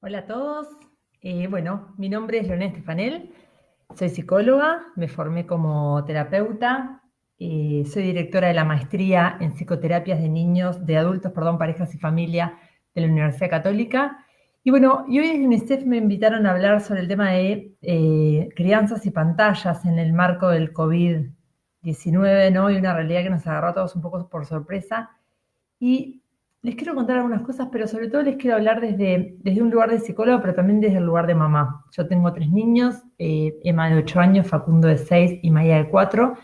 Hola a todos. Mi nombre es Leonel Estefanel, soy psicóloga, me formé como terapeuta, soy directora de la maestría en psicoterapias de niños, de adultos, perdón, parejas y familia de la Universidad Católica. Y hoy en UNICEF me invitaron a hablar sobre el tema de crianzas y pantallas en el marco del COVID-19, ¿no? Y una realidad que nos agarró a todos un poco por sorpresa. Y les quiero contar algunas cosas, pero sobre todo les quiero hablar desde un lugar de psicólogo, pero también desde el lugar de mamá. Yo tengo tres niños, Emma de 8 años, Facundo de 6 y Maya de 4,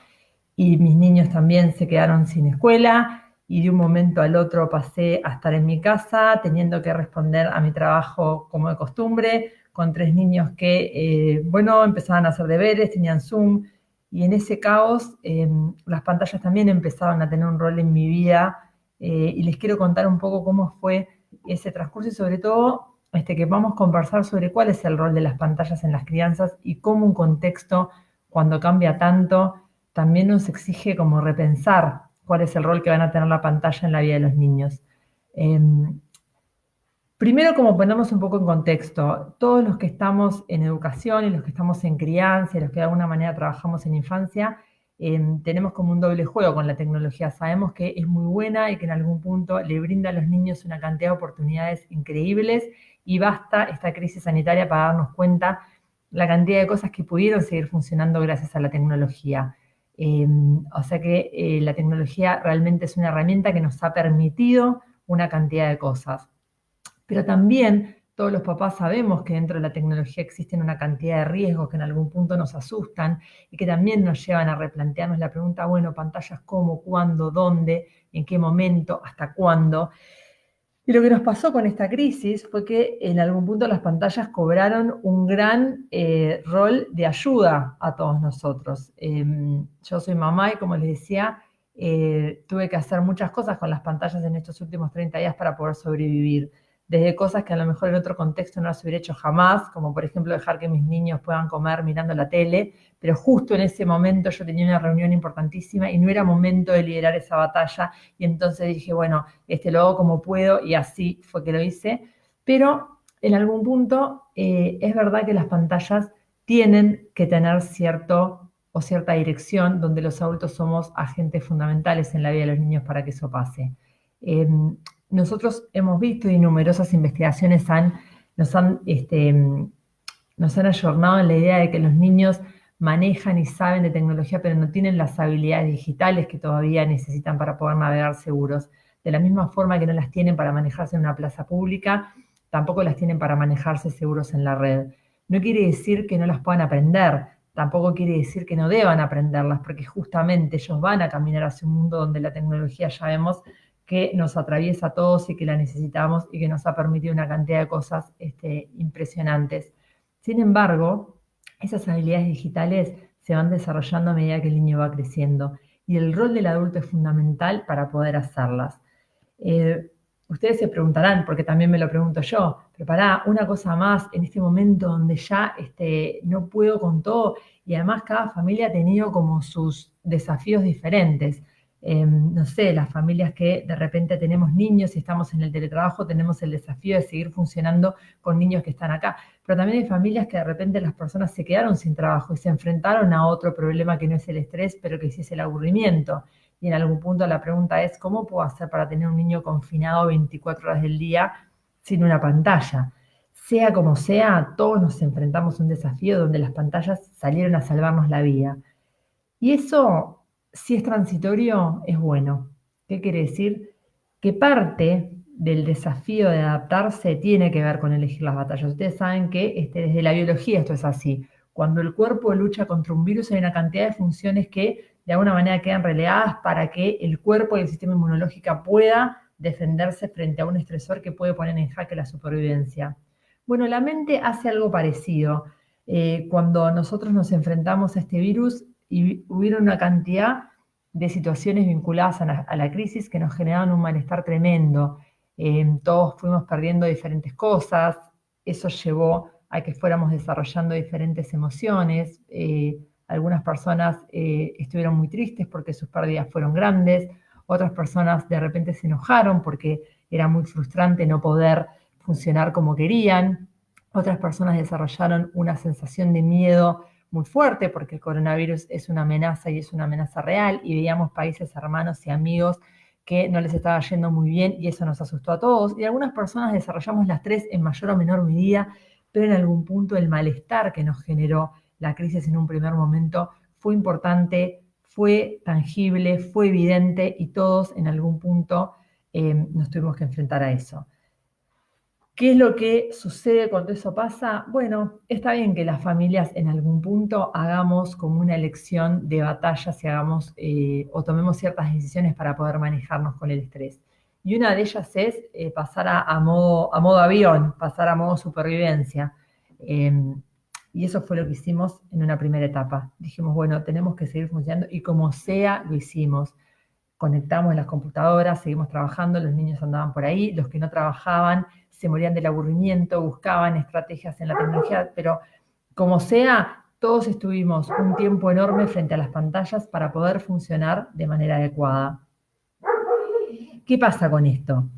y mis niños también se quedaron sin escuela, y de un momento al otro pasé a estar en mi casa, teniendo que responder a mi trabajo como de costumbre, con tres niños que, empezaban a hacer deberes, tenían Zoom, y en ese caos las pantallas también empezaron a tener un rol en mi vida, y les quiero contar un poco cómo fue ese transcurso y sobre todo que vamos a conversar sobre cuál es el rol de las pantallas en las crianzas y cómo un contexto, cuando cambia tanto, también nos exige como repensar cuál es el rol que van a tener la pantalla en la vida de los niños. Eh, Primero, como ponemos un poco en contexto, todos los que estamos en educación y los que estamos en crianza y los que de alguna manera trabajamos en infancia, tenemos como un doble juego con la tecnología. Sabemos que es muy buena y que en algún punto le brinda a los niños una cantidad de oportunidades increíbles, y basta esta crisis sanitaria para darnos cuenta la cantidad de cosas que pudieron seguir funcionando gracias a la tecnología. La tecnología realmente es una herramienta que nos ha permitido una cantidad de cosas. Pero también todos los papás sabemos que dentro de la tecnología existen una cantidad de riesgos que en algún punto nos asustan y que también nos llevan a replantearnos la pregunta, bueno, pantallas cómo, cuándo, dónde, en qué momento, hasta cuándo. Y lo que nos pasó con esta crisis fue que en algún punto las pantallas cobraron un gran rol de ayuda a todos nosotros. Yo soy mamá y, como les decía, tuve que hacer muchas cosas con las pantallas en estos últimos 30 días para poder sobrevivir. Desde cosas que a lo mejor en otro contexto no las hubiera hecho jamás, como por ejemplo dejar que mis niños puedan comer mirando la tele, pero justo en ese momento yo tenía una reunión importantísima y no era momento de liderar esa batalla, y entonces dije, bueno, lo hago como puedo, y así fue que lo hice. Pero en algún punto es verdad que las pantallas tienen que tener cierta dirección, donde los adultos somos agentes fundamentales en la vida de los niños para que eso pase. Eh, Nosotros hemos visto, y numerosas investigaciones nos han ayornado en la idea de que los niños manejan y saben de tecnología, pero no tienen las habilidades digitales que todavía necesitan para poder navegar seguros. De la misma forma que no las tienen para manejarse en una plaza pública, tampoco las tienen para manejarse seguros en la red. No quiere decir que no las puedan aprender, tampoco quiere decir que no deban aprenderlas, porque justamente ellos van a caminar hacia un mundo donde la tecnología, ya vemos, que nos atraviesa a todos y que la necesitamos y que nos ha permitido una cantidad de cosas impresionantes. Sin embargo, esas habilidades digitales se van desarrollando a medida que el niño va creciendo, y el rol del adulto es fundamental para poder hacerlas. Eh, Ustedes se preguntarán, porque también me lo pregunto yo, pero pará, una cosa más, en este momento donde ya no puedo con todo, y además cada familia ha tenido como sus desafíos diferentes. No sé, las familias que de repente tenemos niños y estamos en el teletrabajo, tenemos el desafío de seguir funcionando con niños que están acá, pero también hay familias que de repente las personas se quedaron sin trabajo y se enfrentaron a otro problema que no es el estrés, pero que sí es el aburrimiento. Y en algún punto la pregunta es, ¿cómo puedo hacer para tener un niño confinado 24 horas del día sin una pantalla? Sea como sea, todos nos enfrentamos a un desafío donde las pantallas salieron a salvarnos la vida. Y eso, si es transitorio, es bueno. ¿Qué quiere decir? Que parte del desafío de adaptarse tiene que ver con elegir las batallas. Ustedes saben que desde la biología esto es así. Cuando el cuerpo lucha contra un virus, hay una cantidad de funciones que de alguna manera quedan relegadas para que el cuerpo y el sistema inmunológico pueda defenderse frente a un estresor que puede poner en jaque la supervivencia. Bueno, la mente hace algo parecido. Cuando nosotros nos enfrentamos a este virus, y hubieron una cantidad de situaciones vinculadas a la crisis que nos generaban un malestar tremendo. Todos fuimos perdiendo diferentes cosas, eso llevó a que fuéramos desarrollando diferentes emociones. Algunas personas estuvieron muy tristes porque sus pérdidas fueron grandes, otras personas de repente se enojaron porque era muy frustrante no poder funcionar como querían. Otras personas desarrollaron una sensación de miedo muy fuerte porque el coronavirus es una amenaza y es una amenaza real, y veíamos países hermanos y amigos que no les estaba yendo muy bien y eso nos asustó a todos. Y algunas personas desarrollamos las tres en mayor o menor medida, pero en algún punto el malestar que nos generó la crisis en un primer momento fue importante, fue tangible, fue evidente, y todos en algún punto nos tuvimos que enfrentar a eso. ¿Qué es lo que sucede cuando eso pasa? Bueno, está bien que las familias en algún punto hagamos como una elección de batallas y hagamos o tomemos ciertas decisiones para poder manejarnos con el estrés. Y una de ellas es pasar a modo avión, pasar a modo supervivencia. Eh, y eso fue lo que hicimos en una primera etapa. Dijimos, bueno, tenemos que seguir funcionando, y como sea, lo hicimos. Conectamos las computadoras, seguimos trabajando, los niños andaban por ahí, los que no trabajaban se morían del aburrimiento, buscaban estrategias en la tecnología, pero como sea, todos estuvimos un tiempo enorme frente a las pantallas para poder funcionar de manera adecuada. ¿Qué pasa con esto?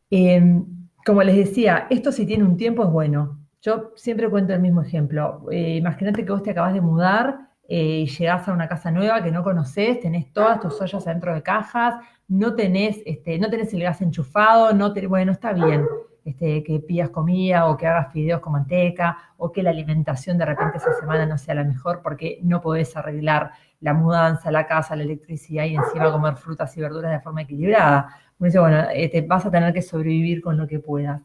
Eh, Como les decía, esto si tiene un tiempo es bueno. Yo siempre cuento el mismo ejemplo. Imagínate que vos te acabas de mudar y llegás a una casa nueva que no conocés, tenés todas tus ollas adentro de cajas, no tenés el gas enchufado, bueno, está bien que pidas comida o que hagas fideos con manteca, o que la alimentación de repente esa semana no sea la mejor porque no podés arreglar la mudanza, la casa, la electricidad y encima comer frutas y verduras de forma equilibrada. Uno dice, bueno, te vas a tener que sobrevivir con lo que puedas.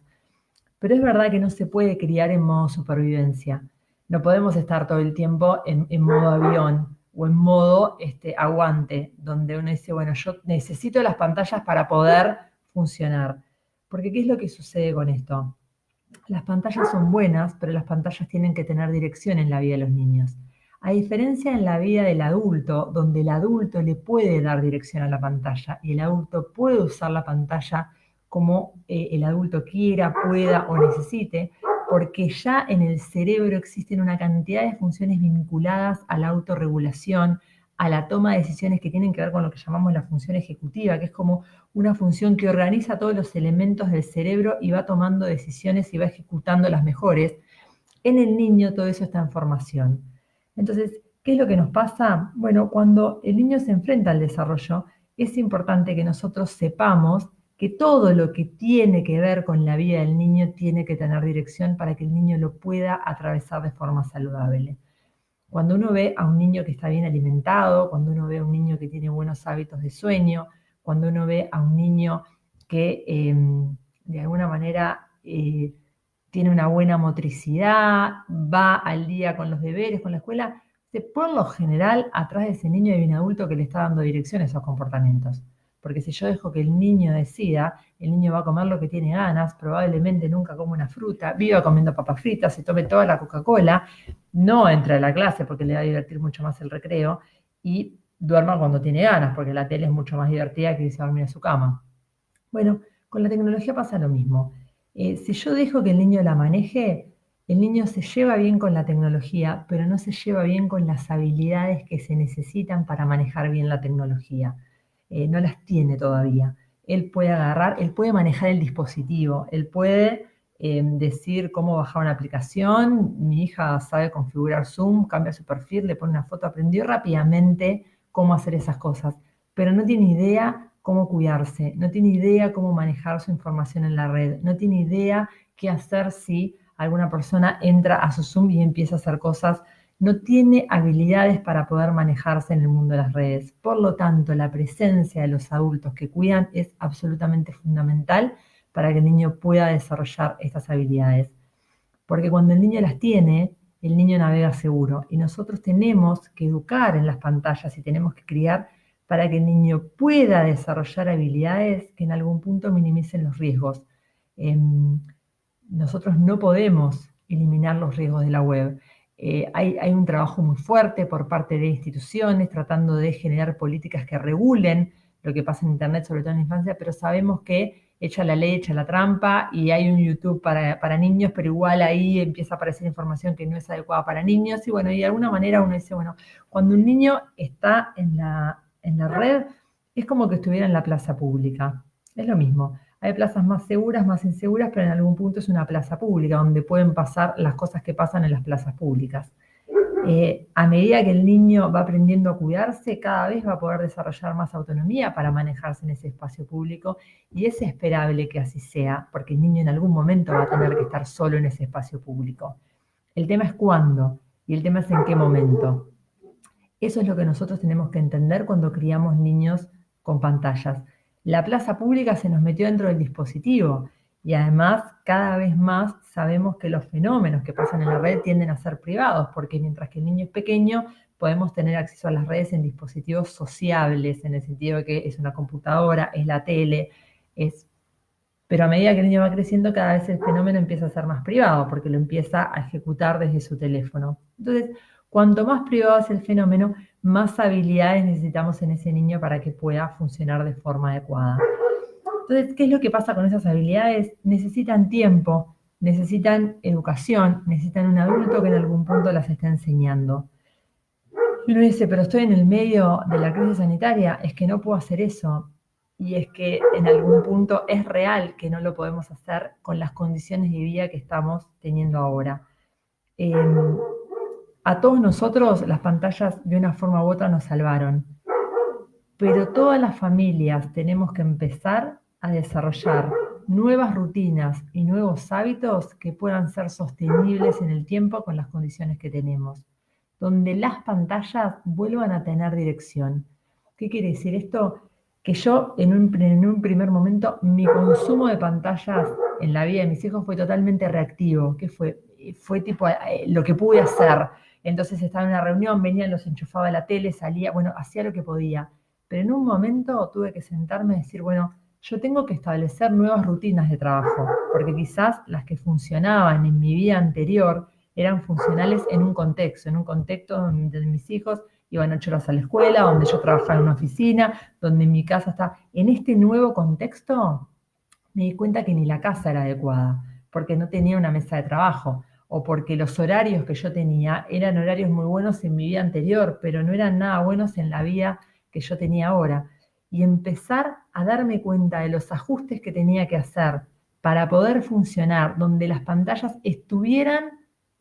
Pero es verdad que no se puede criar en modo supervivencia. No podemos estar todo el tiempo en modo avión o en modo aguante, donde uno dice, bueno, yo necesito las pantallas para poder funcionar. Porque ¿qué es lo que sucede con esto? Las pantallas son buenas, pero las pantallas tienen que tener dirección en la vida de los niños. A diferencia en la vida del adulto, donde el adulto le puede dar dirección a la pantalla y el adulto puede usar la pantalla como el adulto quiera, pueda o necesite, porque ya en el cerebro existen una cantidad de funciones vinculadas a la autorregulación, a la toma de decisiones, que tienen que ver con lo que llamamos la función ejecutiva, que es como una función que organiza todos los elementos del cerebro y va tomando decisiones y va ejecutando las mejores. En el niño todo eso está en formación. Entonces, ¿qué es lo que nos pasa? Bueno, cuando el niño se enfrenta al desarrollo, es importante que nosotros sepamos que todo lo que tiene que ver con la vida del niño tiene que tener dirección para que el niño lo pueda atravesar de forma saludable. Cuando uno ve a un niño que está bien alimentado, cuando uno ve a un niño que tiene buenos hábitos de sueño, cuando uno ve a un niño que de alguna manera tiene una buena motricidad, va al día con los deberes, con la escuela, por lo general atrás de ese niño hay un adulto que le está dando dirección a esos comportamientos. Porque si yo dejo que el niño decida, el niño va a comer lo que tiene ganas, probablemente nunca come una fruta, viva comiendo papas fritas, se tome toda la Coca-Cola, no entra a la clase porque le va a divertir mucho más el recreo, y duerma cuando tiene ganas, porque la tele es mucho más divertida que irse a dormir a su cama. Bueno, con la tecnología pasa lo mismo. Si yo dejo que el niño la maneje, el niño se lleva bien con la tecnología, pero no se lleva bien con las habilidades que se necesitan para manejar bien la tecnología. No las tiene todavía. Él puede agarrar, él puede manejar el dispositivo, él puede decir cómo bajar una aplicación. Mi hija sabe configurar Zoom, cambia su perfil, le pone una foto, aprendió rápidamente cómo hacer esas cosas, pero no tiene idea cómo cuidarse, no tiene idea cómo manejar su información en la red, no tiene idea qué hacer si alguna persona entra a su Zoom y empieza a hacer cosas, no tiene habilidades para poder manejarse en el mundo de las redes. Por lo tanto, la presencia de los adultos que cuidan es absolutamente fundamental para que el niño pueda desarrollar estas habilidades. Porque cuando el niño las tiene, el niño navega seguro, y nosotros tenemos que educar en las pantallas y tenemos que criar para que el niño pueda desarrollar habilidades que en algún punto minimicen los riesgos. Nosotros no podemos eliminar los riesgos de la web. Hay un trabajo muy fuerte por parte de instituciones tratando de generar políticas que regulen lo que pasa en Internet, sobre todo en la infancia, pero sabemos que echa la ley, echa la trampa, y hay un YouTube para niños, pero igual ahí empieza a aparecer información que no es adecuada para niños, y bueno, y de alguna manera uno dice, bueno, cuando un niño está en la red, es como que estuviera en la plaza pública, es lo mismo. Hay plazas más seguras, más inseguras, pero en algún punto es una plaza pública, donde pueden pasar las cosas que pasan en las plazas públicas. A medida que el niño va aprendiendo a cuidarse, cada vez va a poder desarrollar más autonomía para manejarse en ese espacio público y es esperable que así sea, porque el niño en algún momento va a tener que estar solo en ese espacio público. El tema es cuándo y el tema es en qué momento. Eso es lo que nosotros tenemos que entender cuando criamos niños con pantallas. La plaza pública se nos metió dentro del dispositivo y además cada vez más sabemos que los fenómenos que pasan en la red tienden a ser privados, porque mientras que el niño es pequeño podemos tener acceso a las redes en dispositivos sociables, en el sentido de que es una computadora, es la tele, pero a medida que el niño va creciendo, cada vez el fenómeno empieza a ser más privado, porque lo empieza a ejecutar desde su teléfono. Entonces, cuanto más privado es el fenómeno, más habilidades necesitamos en ese niño para que pueda funcionar de forma adecuada. Entonces, ¿qué es lo que pasa con esas habilidades? Necesitan tiempo, necesitan educación, necesitan un adulto que en algún punto las esté enseñando. Y uno dice, pero estoy en el medio de la crisis sanitaria, es que no puedo hacer eso. Y es que en algún punto es real que no lo podemos hacer con las condiciones de vida que estamos teniendo ahora. A todos nosotros las pantallas de una forma u otra nos salvaron, pero todas las familias tenemos que empezar a desarrollar nuevas rutinas y nuevos hábitos que puedan ser sostenibles en el tiempo con las condiciones que tenemos, donde las pantallas vuelvan a tener dirección. ¿Qué quiere decir esto? Que yo en un primer momento mi consumo de pantallas en la vida de mis hijos fue totalmente reactivo, que fue tipo lo que pude hacer. Entonces estaba en una reunión, venían, los enchufaba a la tele, salía, bueno, hacía lo que podía. Pero en un momento tuve que sentarme y decir, bueno, yo tengo que establecer nuevas rutinas de trabajo, porque quizás las que funcionaban en mi vida anterior eran funcionales en un contexto donde mis hijos iban 8 horas a la escuela, donde yo trabajaba en una oficina, donde mi casa está. En este nuevo contexto me di cuenta que ni la casa era adecuada, porque no tenía una mesa de trabajo, o porque los horarios que yo tenía eran horarios muy buenos en mi vida anterior, pero no eran nada buenos en la vida que yo tenía ahora. Y empezar a darme cuenta de los ajustes que tenía que hacer para poder funcionar, donde las pantallas estuvieran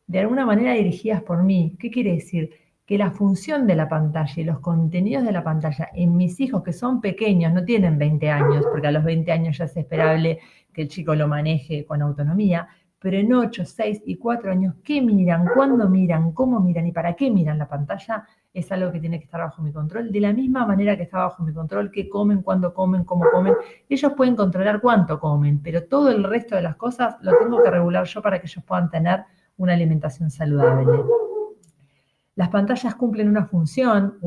de alguna manera dirigidas por mí. ¿Qué quiere decir? Que la función de la pantalla y los contenidos de la pantalla en mis hijos, que son pequeños, no tienen 20 años, porque a los 20 años ya es esperable que el chico lo maneje con autonomía, pero en 8, 6 y 4 años, ¿qué miran? ¿Cuándo miran? ¿Cómo miran? ¿Y para qué miran la pantalla? Es algo que tiene que estar bajo mi control, de la misma manera que está bajo mi control, qué comen, cuándo comen, cómo comen. Ellos pueden controlar cuánto comen, pero todo el resto de las cosas lo tengo que regular yo para que ellos puedan tener una alimentación saludable. Las pantallas cumplen una función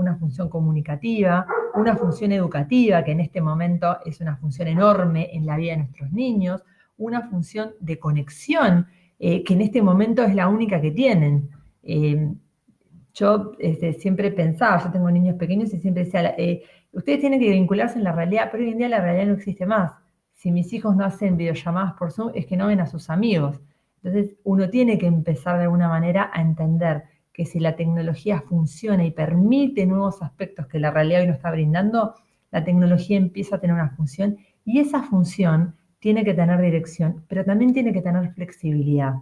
comunicativa, una función educativa, que en este momento es una función enorme en la vida de nuestros niños, una función de conexión, que en este momento es la única que tienen. Yo siempre pensaba, yo tengo niños pequeños y siempre decía, ustedes tienen que vincularse en la realidad, pero hoy en día la realidad no existe más. Si mis hijos no hacen videollamadas por Zoom, es que no ven a sus amigos. Entonces, uno tiene que empezar de alguna manera a entender que si la tecnología funciona y permite nuevos aspectos que la realidad hoy no está brindando, la tecnología empieza a tener una función y esa función tiene que tener dirección, pero también tiene que tener flexibilidad.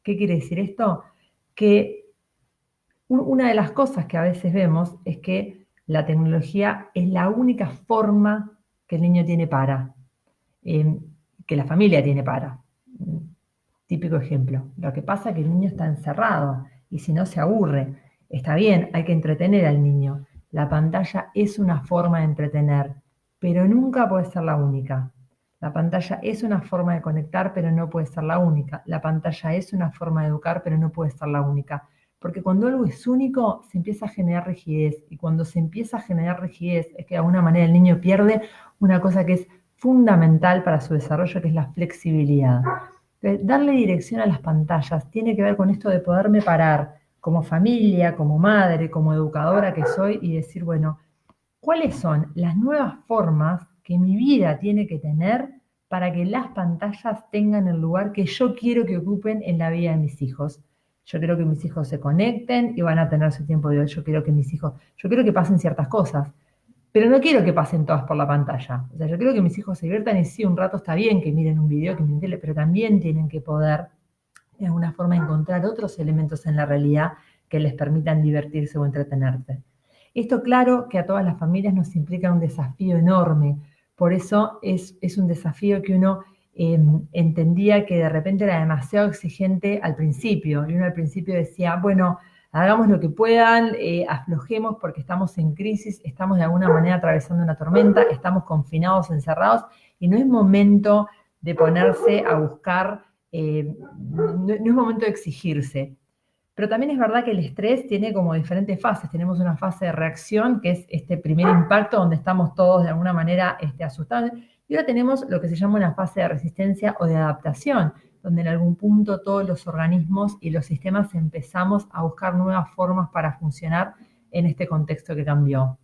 ¿Qué quiere decir esto? Que una de las cosas que a veces vemos es que la tecnología es la única forma que el niño tiene que la familia tiene para. Típico ejemplo. Lo que pasa es que el niño está encerrado y si no se aburre. Está bien, hay que entretener al niño. La pantalla es una forma de entretener, pero nunca puede ser la única. La pantalla es una forma de conectar, pero no puede ser la única. La pantalla es una forma de educar, pero no puede ser la única. Porque cuando algo es único, se empieza a generar rigidez. Y cuando se empieza a generar rigidez, es que de alguna manera el niño pierde una cosa que es fundamental para su desarrollo, que es la flexibilidad. Darle dirección a las pantallas tiene que ver con esto de poderme parar como familia, como madre, como educadora que soy y decir, bueno, ¿cuáles son las nuevas formas que mi vida tiene que tener para que las pantallas tengan el lugar que yo quiero que ocupen en la vida de mis hijos? Yo quiero que mis hijos se conecten y van a tener su tiempo de hoy. Yo quiero que pasen ciertas cosas. pero no quiero que pasen todas por la pantalla. O sea, yo quiero que mis hijos se diviertan y sí, un rato está bien que miren un video, que miren tele, pero también tienen que poder, de alguna forma, encontrar otros elementos en la realidad que les permitan divertirse o entretenerse. Esto, claro, que a todas las familias nos implica un desafío enorme. Por eso es un desafío que uno entendía que de repente era demasiado exigente al principio. Y uno al principio decía, bueno, hagamos lo que puedan, aflojemos porque estamos en crisis, estamos de alguna manera atravesando una tormenta, estamos confinados, encerrados, y no es momento de ponerse a buscar, no es momento de exigirse. Pero también es verdad que el estrés tiene como diferentes fases. Tenemos una fase de reacción, que es este primer impacto donde estamos todos de alguna manera asustados. Y ahora tenemos lo que se llama una fase de resistencia o de adaptación, donde en algún punto todos los organismos y los sistemas empezamos a buscar nuevas formas para funcionar en este contexto que cambió.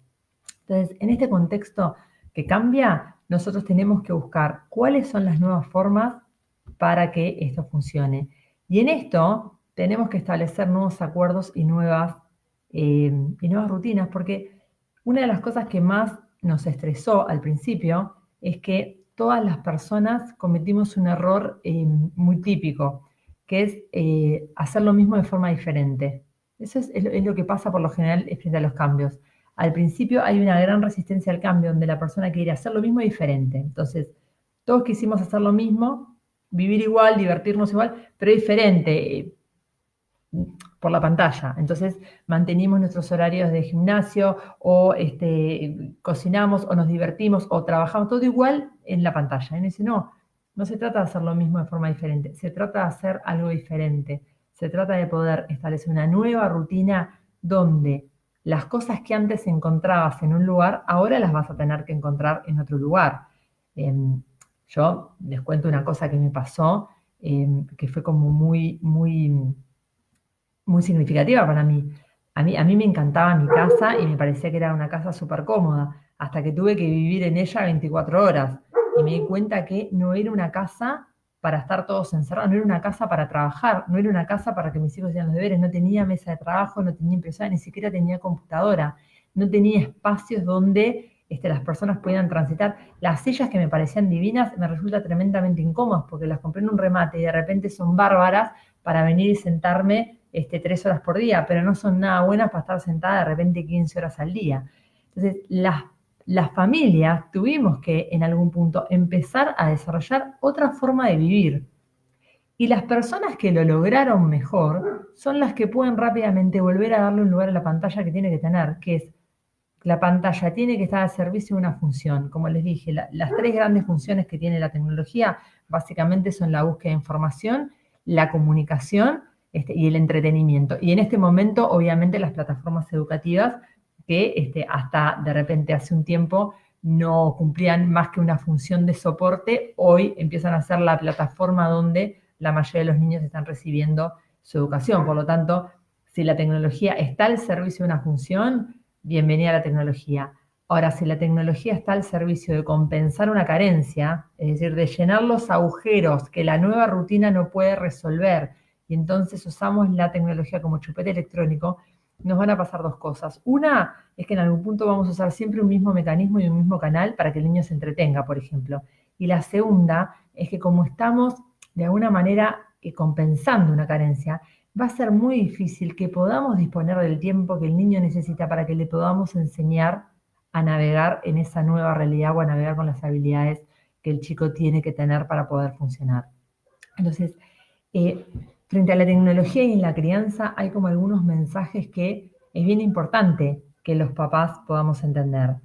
Entonces, en este contexto que cambia, nosotros tenemos que buscar cuáles son las nuevas formas para que esto funcione. Y en esto tenemos que establecer nuevos acuerdos y nuevas rutinas, porque una de las cosas que más nos estresó al principio es que todas las personas cometimos un error muy típico, que es hacer lo mismo de forma diferente. Eso es lo que pasa por lo general frente a los cambios. Al principio hay una gran resistencia al cambio, donde la persona quiere hacer lo mismo diferente. Entonces, todos quisimos hacer lo mismo, vivir igual, divertirnos igual, pero diferente, por la pantalla. Entonces, mantenimos nuestros horarios de gimnasio, o cocinamos, o nos divertimos, o trabajamos, todo igual en la pantalla. Y uno dice, no, no se trata de hacer lo mismo de forma diferente, se trata de hacer algo diferente. Se trata de poder establecer una nueva rutina donde las cosas que antes encontrabas en un lugar, ahora las vas a tener que encontrar en otro lugar. Yo les cuento una cosa que me pasó, que fue como muy significativa para mí. A mí me encantaba mi casa y me parecía que era una casa súper cómoda, hasta que tuve que vivir en ella 24 horas y me di cuenta que no era una casa para estar todos encerrados, no era una casa para trabajar, no era una casa para que mis hijos hicieran los deberes, no tenía mesa de trabajo, no tenía impresora, ni siquiera tenía computadora, no tenía espacios donde las personas pudieran transitar. Las sillas que me parecían divinas me resultan tremendamente incómodas porque las compré en un remate y de repente son bárbaras para venir y sentarme 3 horas por día, pero no son nada buenas para estar sentada de repente 15 horas al día. Entonces, las familias tuvimos que en algún punto empezar a desarrollar otra forma de vivir. Y las personas que lo lograron mejor son las que pueden rápidamente volver a darle un lugar a la pantalla que tiene que tener, que es la pantalla tiene que estar al servicio de una función. Como les dije, las 3 grandes funciones que tiene la tecnología básicamente son la búsqueda de información, la comunicación y el entretenimiento. Y en este momento, obviamente, las plataformas educativas que hasta de repente hace un tiempo no cumplían más que una función de soporte, hoy empiezan a ser la plataforma donde la mayoría de los niños están recibiendo su educación. Por lo tanto, si la tecnología está al servicio de una función, bienvenida a la tecnología. Ahora, si la tecnología está al servicio de compensar una carencia, es decir, de llenar los agujeros que la nueva rutina no puede resolver, y entonces usamos la tecnología como chupete electrónico, nos van a pasar 2 cosas. Una es que en algún punto vamos a usar siempre un mismo mecanismo y un mismo canal para que el niño se entretenga, por ejemplo. Y la segunda es que como estamos de alguna manera compensando una carencia, va a ser muy difícil que podamos disponer del tiempo que el niño necesita para que le podamos enseñar a navegar en esa nueva realidad o a navegar con las habilidades que el chico tiene que tener para poder funcionar. Entonces, frente a la tecnología y en la crianza hay como algunos mensajes que es bien importante que los papás podamos entender.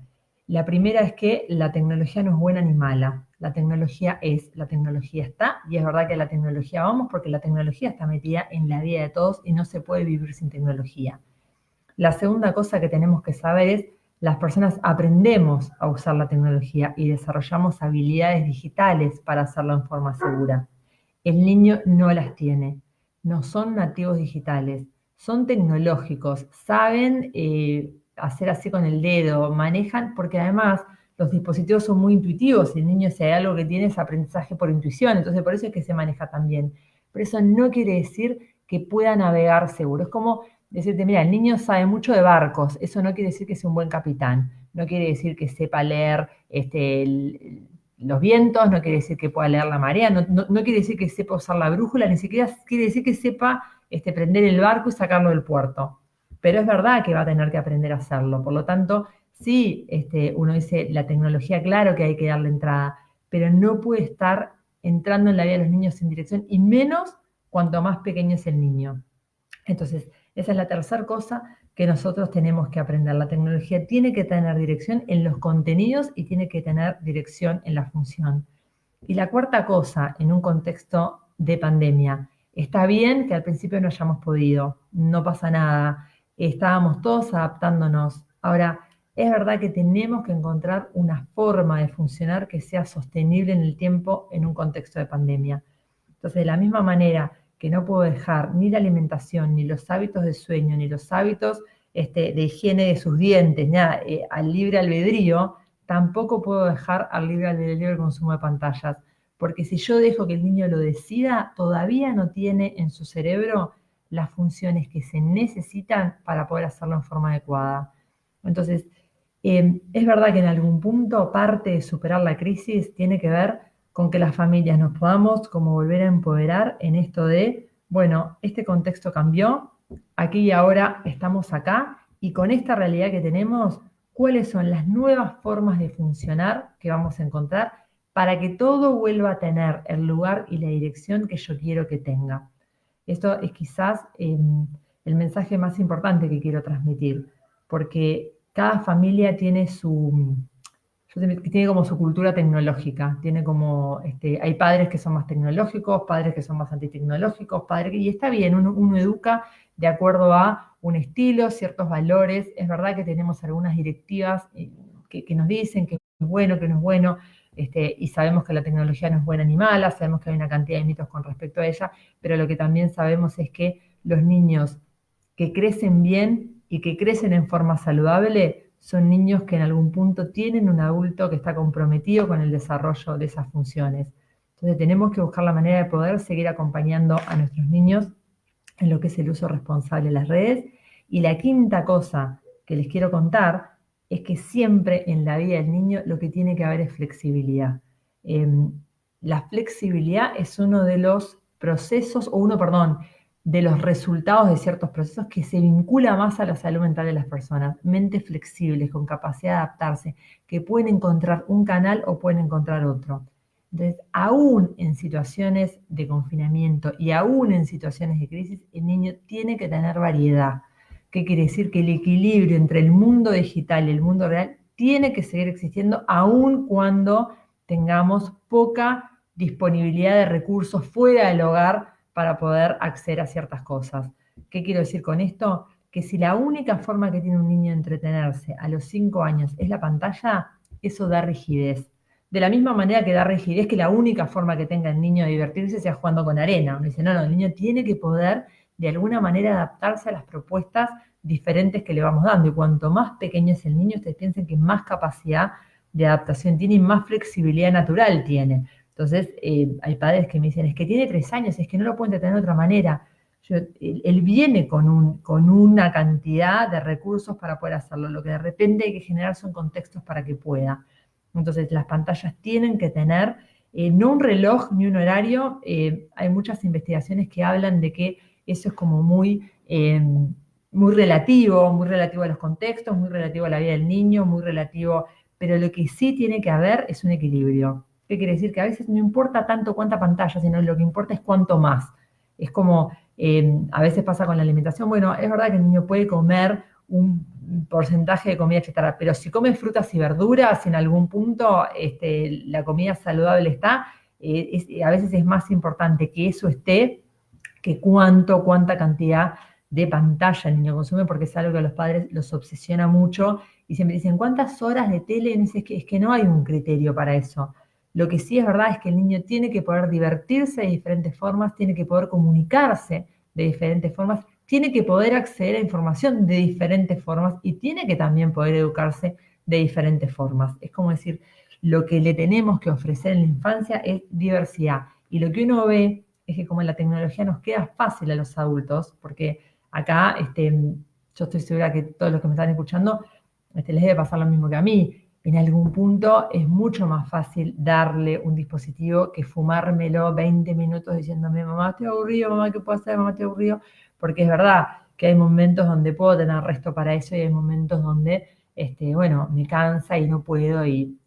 La primera es que la tecnología no es buena ni mala. La tecnología está, y es verdad que la tecnología vamos porque la tecnología está metida en la vida de todos y no se puede vivir sin tecnología. La segunda cosa que tenemos que saber es, las personas aprendemos a usar la tecnología y desarrollamos habilidades digitales para hacerlo en forma segura. El niño no las tiene, no son nativos digitales, son tecnológicos, saben hacer así con el dedo, manejan, porque además los dispositivos son muy intuitivos y el niño, si hay algo que tiene, es aprendizaje por intuición, entonces por eso es que se maneja tan bien. Pero eso no quiere decir que pueda navegar seguro. Es como decirte, mira, el niño sabe mucho de barcos, eso no quiere decir que sea un buen capitán. no quiere decir que sepa leer los vientos, no quiere decir que pueda leer la marea, no quiere decir que sepa usar la brújula, ni siquiera quiere decir que sepa prender el barco y sacarlo del puerto. Pero es verdad que va a tener que aprender a hacerlo. Por lo tanto, sí, uno dice, la tecnología, claro que hay que darle entrada, pero no puede estar entrando en la vida de los niños sin dirección, y menos cuanto más pequeño es el niño. Entonces, esa es la tercera cosa que nosotros tenemos que aprender. La tecnología tiene que tener dirección en los contenidos y tiene que tener dirección en la función. Y la cuarta cosa, en un contexto de pandemia, está bien que al principio no hayamos podido, no pasa nada, estábamos todos adaptándonos. Ahora, es verdad que tenemos que encontrar una forma de funcionar que sea sostenible en el tiempo en un contexto de pandemia. Entonces, de la misma manera que no puedo dejar ni la alimentación, ni los hábitos de sueño, ni los hábitos de higiene de sus dientes, nada, al libre albedrío, tampoco puedo dejar al libre albedrío el consumo de pantallas. Porque si yo dejo que el niño lo decida, todavía no tiene en su cerebro las funciones que se necesitan para poder hacerlo en forma adecuada. Entonces, es verdad que en algún punto parte de superar la crisis tiene que ver con que las familias nos podamos como volver a empoderar en esto de, bueno, este contexto cambió, aquí y ahora estamos acá, y con esta realidad que tenemos, ¿cuáles son las nuevas formas de funcionar que vamos a encontrar para que todo vuelva a tener el lugar y la dirección que yo quiero que tenga? Esto es quizás el mensaje más importante que quiero transmitir, porque cada familia tiene tiene como su cultura tecnológica, tiene como, hay padres que son más tecnológicos, padres que son más antitecnológicos, y está bien, uno educa de acuerdo a un estilo, ciertos valores. Es verdad que tenemos algunas directivas que nos dicen que es bueno, que no es bueno, y sabemos que la tecnología no es buena ni mala, sabemos que hay una cantidad de mitos con respecto a ella, pero lo que también sabemos es que los niños que crecen bien y que crecen en forma saludable son niños que en algún punto tienen un adulto que está comprometido con el desarrollo de esas funciones. Entonces tenemos que buscar la manera de poder seguir acompañando a nuestros niños en lo que es el uso responsable de las redes. Y la quinta cosa que les quiero contar es que siempre en la vida del niño lo que tiene que haber es flexibilidad. La flexibilidad es uno de los procesos, perdón, de los resultados de ciertos procesos que se vincula más a la salud mental de las personas. Mentes flexibles, con capacidad de adaptarse, que pueden encontrar un canal o pueden encontrar otro. Entonces, aún en situaciones de confinamiento y aún en situaciones de crisis, el niño tiene que tener variedad. ¿Qué quiere decir? Que el equilibrio entre el mundo digital y el mundo real tiene que seguir existiendo aún cuando tengamos poca disponibilidad de recursos fuera del hogar para poder acceder a ciertas cosas. ¿Qué quiero decir con esto? Que si la única forma que tiene un niño de entretenerse a los 5 años es la pantalla, eso da rigidez. De la misma manera que da rigidez que la única forma que tenga el niño de divertirse sea jugando con arena. Uno dice, no, el niño tiene que poder de alguna manera adaptarse a las propuestas diferentes que le vamos dando. Y cuanto más pequeño es el niño, ustedes piensen que más capacidad de adaptación tiene y más flexibilidad natural tiene. Entonces, hay padres que me dicen, es que tiene 3 años, es que no lo pueden entretener de otra manera. Él viene con una cantidad de recursos para poder hacerlo. Lo que de repente hay que generar son contextos para que pueda. Entonces, las pantallas tienen que tener no un reloj ni un horario. Hay muchas investigaciones que hablan de que eso es como muy relativo a los contextos, muy relativo a la vida del niño, muy relativo, pero lo que sí tiene que haber es un equilibrio. ¿Qué quiere decir? Que a veces no importa tanto cuánta pantalla, sino lo que importa es cuánto más. Es como, a veces pasa con la alimentación, bueno, es verdad que el niño puede comer un porcentaje de comida chatarra, pero si come frutas y verduras, en algún punto la comida saludable está, a veces es más importante que eso esté que cuánta cantidad de pantalla el niño consume, porque es algo que a los padres los obsesiona mucho y siempre dicen, ¿cuántas horas de tele? Y dices que es que no hay un criterio para eso. Lo que sí es verdad es que el niño tiene que poder divertirse de diferentes formas, tiene que poder comunicarse de diferentes formas, tiene que poder acceder a información de diferentes formas y tiene que también poder educarse de diferentes formas. Es como decir, lo que le tenemos que ofrecer en la infancia es diversidad. Y lo que uno ve es que como la tecnología nos queda fácil a los adultos, porque acá yo estoy segura que todos los que me están escuchando les debe pasar lo mismo que a mí. En algún punto es mucho más fácil darle un dispositivo que fumármelo 20 minutos diciéndome, mamá, estoy aburrido, mamá, ¿qué puedo hacer? Mamá, estoy aburrido. Porque es verdad que hay momentos donde puedo tener resto para eso y hay momentos donde, bueno, me cansa y no puedo y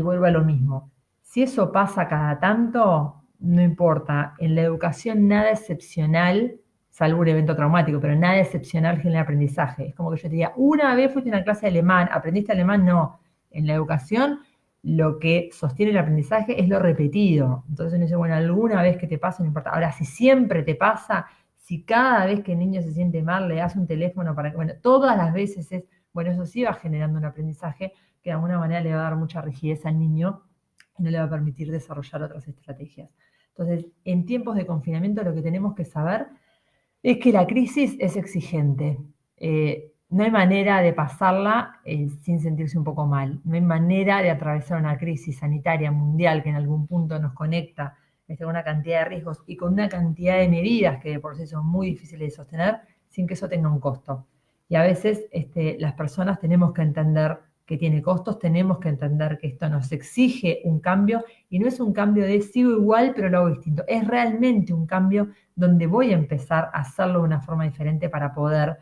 vuelvo a lo mismo. Si eso pasa cada tanto, no importa. En la educación nada excepcional, salvo un evento traumático, pero nada excepcional genera aprendizaje. Es como que yo te diga, una vez fuiste a una clase de alemán, ¿aprendiste alemán? No. En la educación lo que sostiene el aprendizaje es lo repetido. Entonces uno dice, bueno, alguna vez que te pasa, no importa. Ahora, si siempre te pasa, si cada vez que el niño se siente mal le das un teléfono para que, bueno, todas las veces es, bueno, eso sí va generando un aprendizaje que de alguna manera le va a dar mucha rigidez al niño y no le va a permitir desarrollar otras estrategias. Entonces, en tiempos de confinamiento lo que tenemos que saber es que la crisis es exigente. No hay manera de pasarla sin sentirse un poco mal. No hay manera de atravesar una crisis sanitaria mundial que en algún punto nos conecta con una cantidad de riesgos y con una cantidad de medidas que de por sí son muy difíciles de sostener sin que eso tenga un costo. Y a veces las personas tenemos que entender que tiene costos, tenemos que entender que esto nos exige un cambio y no es un cambio de sigo igual pero lo hago distinto, es realmente un cambio donde voy a empezar a hacerlo de una forma diferente para poder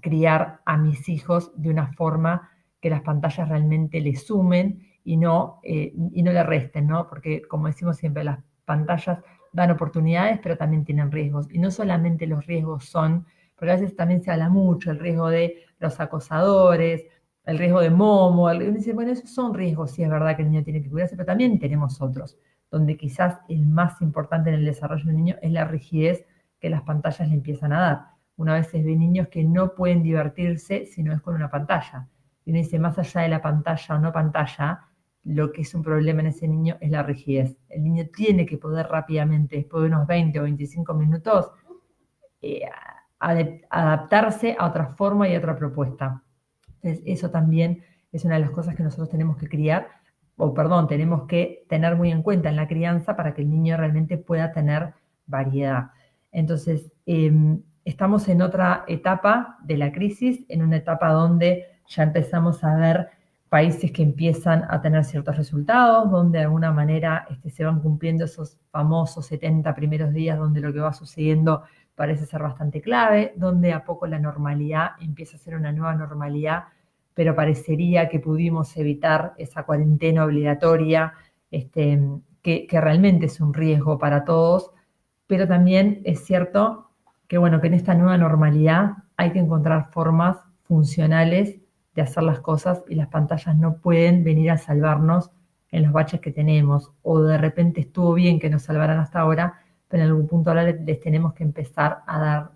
criar a mis hijos de una forma que las pantallas realmente le sumen y no le resten, ¿no? Porque como decimos siempre, las pantallas dan oportunidades, pero también tienen riesgos. Y no solamente los riesgos son, porque a veces también se habla mucho, el riesgo de los acosadores, el riesgo de momo, uno dice, bueno, esos son riesgos, sí es verdad que el niño tiene que cuidarse, pero también tenemos otros, donde quizás el más importante en el desarrollo del niño es la rigidez que las pantallas le empiezan a dar. Una vez ve niños que no pueden divertirse si no es con una pantalla. Y uno dice, más allá de la pantalla o no pantalla, lo que es un problema en ese niño es la rigidez. El niño tiene que poder rápidamente, después de unos 20 o 25 minutos, eh, adaptarse a otra forma y a otra propuesta. Entonces, eso también es una de las cosas que nosotros tenemos que criar, o perdón, tenemos que tener muy en cuenta en la crianza para que el niño realmente pueda tener variedad. Entonces, estamos en otra etapa de la crisis, en una etapa donde ya empezamos a ver países que empiezan a tener ciertos resultados, donde de alguna manera se van cumpliendo esos famosos 70 primeros días donde lo que va sucediendo parece ser bastante clave, donde a poco la normalidad empieza a ser una nueva normalidad, pero parecería que pudimos evitar esa cuarentena obligatoria, que realmente es un riesgo para todos, pero también es cierto que, bueno, que en esta nueva normalidad hay que encontrar formas funcionales de hacer las cosas y las pantallas no pueden venir a salvarnos en los baches que tenemos, o de repente estuvo bien que nos salvaran hasta ahora, pero en algún punto ahora les tenemos que empezar a dar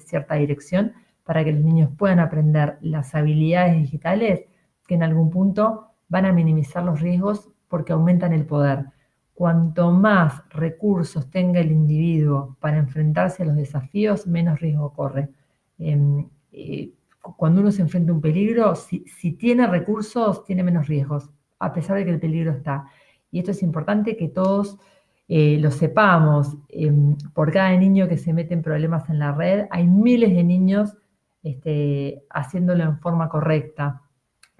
cierta dirección para que los niños puedan aprender las habilidades digitales que en algún punto van a minimizar los riesgos porque aumentan el poder. Cuanto más recursos tenga el individuo para enfrentarse a los desafíos, menos riesgo corre. Cuando uno se enfrenta a un peligro, si tiene recursos, tiene menos riesgos, a pesar de que el peligro está. Y esto es importante que todos lo sepamos. Por cada niño que se mete en problemas en la red, hay miles de niños haciéndolo en forma correcta.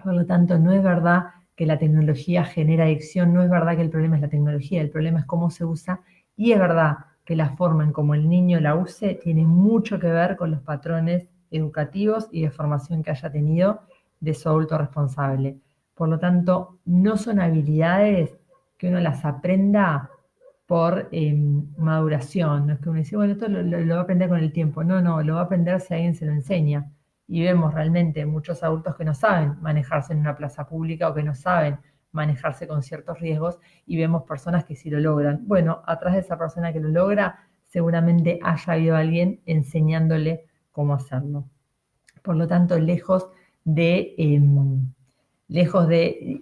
Por lo tanto, no es verdad que la tecnología genera adicción, no es verdad que el problema es la tecnología, el problema es cómo se usa, y es verdad que la forma en cómo el niño la use tiene mucho que ver con los patrones educativos y de formación que haya tenido de su adulto responsable. Por lo tanto, no son habilidades que uno las aprenda por maduración. No es que uno dice, bueno, esto lo va a aprender con el tiempo. No, lo va a aprender si alguien se lo enseña. Y vemos realmente muchos adultos que no saben manejarse en una plaza pública o que no saben manejarse con ciertos riesgos y vemos personas que sí lo logran. Bueno, atrás de esa persona que lo logra, seguramente haya habido alguien enseñándole cómo hacerlo. Por lo tanto,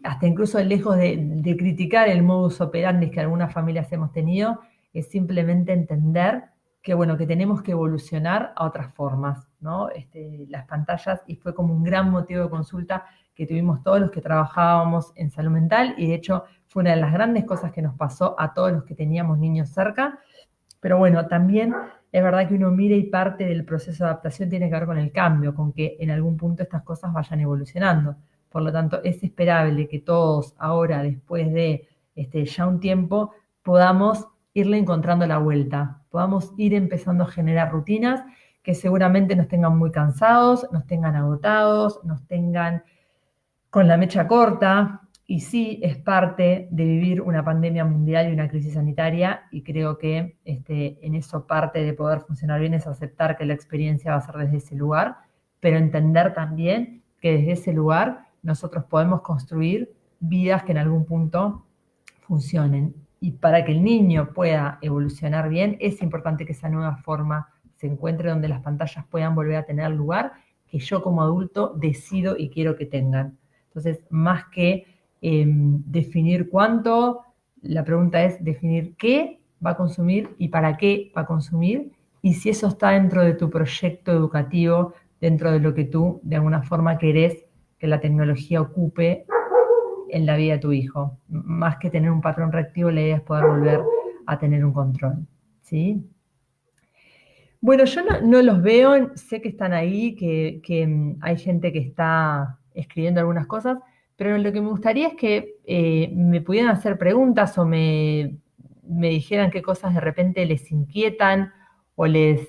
hasta incluso lejos de criticar el modus operandi que algunas familias hemos tenido, es simplemente entender que, bueno, que tenemos que evolucionar a otras formas, ¿no? Las pantallas, y fue como un gran motivo de consulta que tuvimos todos los que trabajábamos en salud mental, y de hecho fue una de las grandes cosas que nos pasó a todos los que teníamos niños cerca, Pero bueno, también es verdad que uno mira y parte del proceso de adaptación tiene que ver con el cambio, con que en algún punto estas cosas vayan evolucionando. Por lo tanto, es esperable que todos ahora, después de ya un tiempo, podamos irle encontrando la vuelta, podamos ir empezando a generar rutinas que seguramente nos tengan muy cansados, nos tengan agotados, nos tengan con la mecha corta, y sí es parte de vivir una pandemia mundial y una crisis sanitaria, y creo que en eso parte de poder funcionar bien es aceptar que la experiencia va a ser desde ese lugar, pero entender también que desde ese lugar nosotros podemos construir vidas que en algún punto funcionen. Y para que el niño pueda evolucionar bien, es importante que esa nueva forma se encuentre donde las pantallas puedan volver a tener lugar que yo como adulto decido y quiero que tengan. Entonces, más que definir cuánto, la pregunta es definir qué va a consumir y para qué va a consumir, y si eso está dentro de tu proyecto educativo, dentro de lo que tú de alguna forma querés que la tecnología ocupe en la vida de tu hijo. Más que tener un patrón reactivo, la idea es poder volver a tener un control. ¿Sí? Bueno, yo no los veo, sé que están ahí, que hay gente que está escribiendo algunas cosas, pero lo que me gustaría es que me pudieran hacer preguntas o me dijeran qué cosas de repente les inquietan o les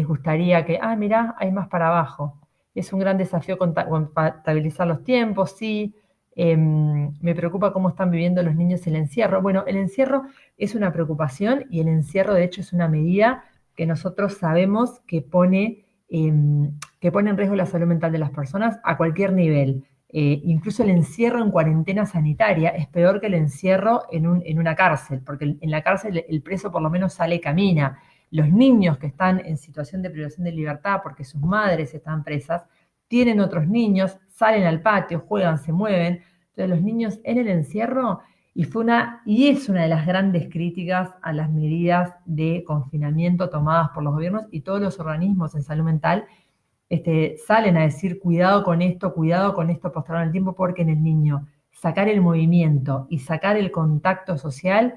gustaría que, mirá, hay más para abajo. Es un gran desafío contabilizar los tiempos, sí. Me preocupa cómo están viviendo los niños el encierro. Bueno, el encierro es una preocupación y el encierro de hecho es una medida que nosotros sabemos que pone en riesgo la salud mental de las personas a cualquier nivel. Incluso el encierro en cuarentena sanitaria es peor que el encierro en una cárcel, porque en la cárcel el preso por lo menos sale y camina. Los niños que están en situación de privación de libertad porque sus madres están presas, tienen otros niños, salen al patio, juegan, se mueven. Entonces los niños en el encierro y es una de las grandes críticas a las medidas de confinamiento tomadas por los gobiernos, y todos los organismos en salud mental salen a decir cuidado con esto postergar el tiempo, porque en el niño sacar el movimiento y sacar el contacto social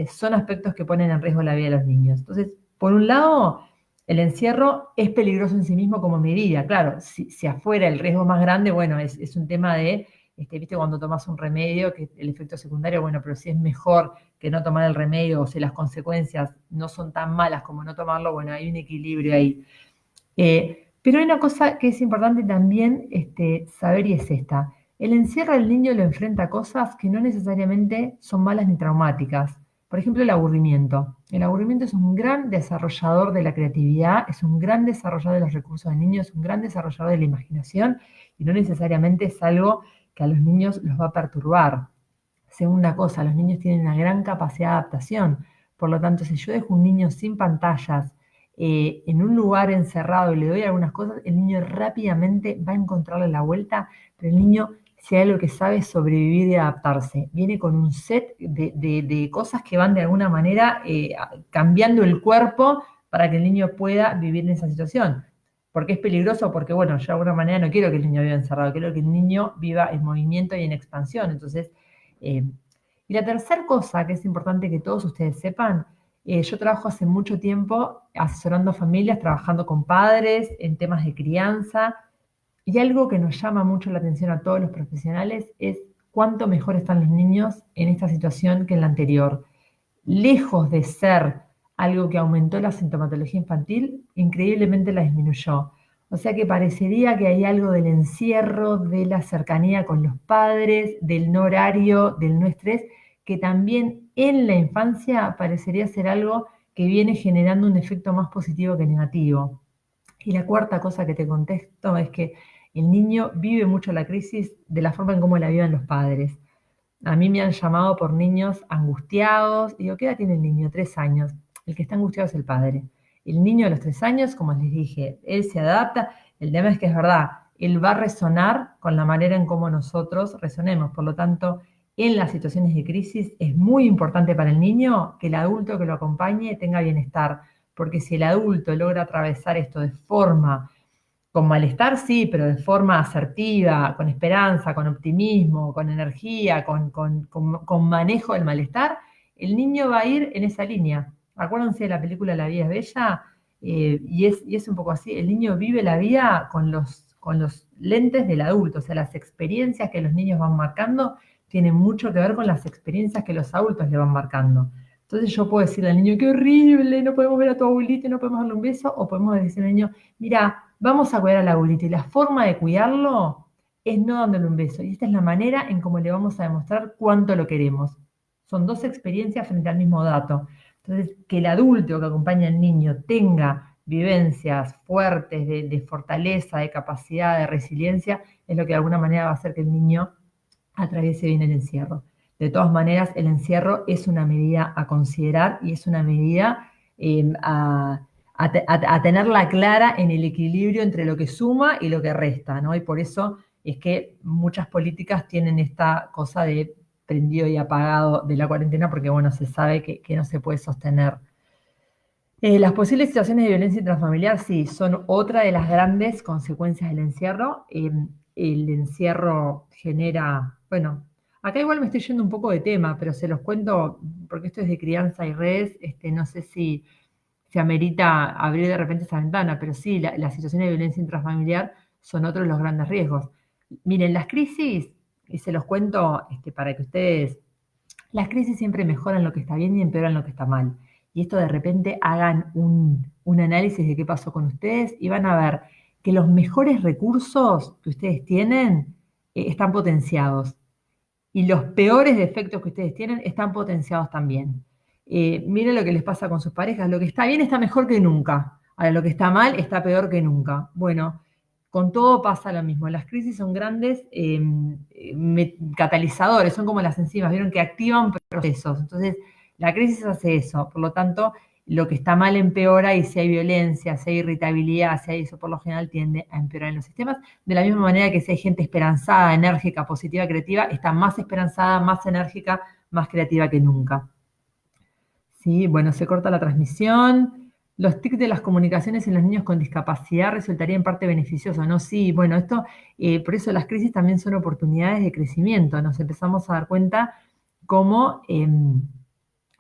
son aspectos que ponen en riesgo la vida de los niños. Entonces, por un lado, el encierro es peligroso en sí mismo como medida. Claro, si afuera el riesgo es más grande, bueno, es un tema de viste cuando tomas un remedio, que el efecto secundario, bueno, pero si es mejor que no tomar el remedio, o si las consecuencias no son tan malas como no tomarlo, bueno, hay un equilibrio ahí. Pero hay una cosa que es importante también saber, y es esta. El encierro del niño lo enfrenta a cosas que no necesariamente son malas ni traumáticas. Por ejemplo, el aburrimiento. El aburrimiento es un gran desarrollador de la creatividad, es un gran desarrollador de los recursos del niño, es un gran desarrollador de la imaginación, y no necesariamente es algo que a los niños los va a perturbar. Segunda cosa, los niños tienen una gran capacidad de adaptación. Por lo tanto, si yo dejo un niño sin pantallas, en un lugar encerrado y le doy algunas cosas, el niño rápidamente va a encontrarle la vuelta, pero el niño, si hay algo que sabe, es sobrevivir y adaptarse. Viene con un set de cosas que van de alguna manera cambiando el cuerpo para que el niño pueda vivir en esa situación. ¿Por qué es peligroso? Porque, bueno, yo de alguna manera no quiero que el niño viva encerrado, quiero que el niño viva en movimiento y en expansión. Entonces, eh, y la tercera cosa que es importante que todos ustedes sepan, yo trabajo hace mucho tiempo asesorando a familias, trabajando con padres en temas de crianza, y algo que nos llama mucho la atención a todos los profesionales es cuánto mejor están los niños en esta situación que en la anterior. Lejos de ser algo que aumentó la sintomatología infantil, increíblemente la disminuyó. O sea que parecería que hay algo del encierro, de la cercanía con los padres, del no horario, del no estrés, que también en la infancia parecería ser algo que viene generando un efecto más positivo que negativo. Y la cuarta cosa que te contesto es que el niño vive mucho la crisis de la forma en cómo la viven los padres. A mí me han llamado por niños angustiados. Digo, ¿qué edad tiene el niño? 3 años. El que está angustiado es el padre. El niño de los 3 años, como les dije, él se adapta. El tema es que es verdad, él va a resonar con la manera en cómo nosotros resonemos. Por lo tanto, en las situaciones de crisis es muy importante para el niño que el adulto que lo acompañe tenga bienestar. Porque si el adulto logra atravesar esto de forma con malestar, sí, pero de forma asertiva, con esperanza, con optimismo, con energía, con manejo del malestar, el niño va a ir en esa línea. Acuérdense de la película La vida es bella, y es un poco así. El niño vive la vida con los lentes del adulto, o sea, las experiencias que los niños van marcando tienen mucho que ver con las experiencias que los adultos le van marcando. Entonces yo puedo decirle al niño, qué horrible, no podemos ver a tu abuelito y no podemos darle un beso, o podemos decirle al niño, mira, vamos a cuidar al abuelito y la forma de cuidarlo es no dándole un beso. Y esta es la manera en cómo le vamos a demostrar cuánto lo queremos. Son dos experiencias frente al mismo dato. Entonces, que el adulto que acompaña al niño tenga vivencias fuertes de fortaleza, de capacidad, de resiliencia, es lo que de alguna manera va a hacer que el niño atraviese bien el encierro. De todas maneras, el encierro es una medida a considerar y es una medida a tenerla clara en el equilibrio entre lo que suma y lo que resta, ¿no? Y por eso es que muchas políticas tienen esta cosa de prendido y apagado de la cuarentena, porque bueno, se sabe que no se puede sostener. Las posibles situaciones de violencia intrafamiliar, sí, son otra de las grandes consecuencias del encierro. El encierro genera, bueno, acá igual me estoy yendo un poco de tema, pero se los cuento porque esto es de crianza y redes, no sé si se amerita abrir de repente esa ventana, pero sí, las situaciones de violencia intrafamiliar son otros de los grandes riesgos. Miren, las crisis, y se los cuento para que ustedes, las crisis siempre mejoran lo que está bien y empeoran lo que está mal. Y esto de repente hagan un análisis de qué pasó con ustedes y van a ver que los mejores recursos que ustedes tienen están potenciados y los peores defectos que ustedes tienen están potenciados también. Miren lo que les pasa con sus parejas. Lo que está bien está mejor que nunca. Ahora, lo que está mal está peor que nunca. Bueno, con todo pasa lo mismo. Las crisis son grandes catalizadores, son como las enzimas, vieron que activan procesos. Entonces, la crisis hace eso. Por lo tanto, lo que está mal empeora y si hay violencia, si hay irritabilidad, si hay eso, por lo general tiende a empeorar en los sistemas. De la misma manera que si hay gente esperanzada, enérgica, positiva, creativa, está más esperanzada, más enérgica, más creativa que nunca. Sí, bueno, se corta la transmisión. Los tics de las comunicaciones en los niños con discapacidad resultaría en parte beneficioso, ¿no? Sí, bueno, por eso las crisis también son oportunidades de crecimiento. Nos empezamos a dar cuenta cómo,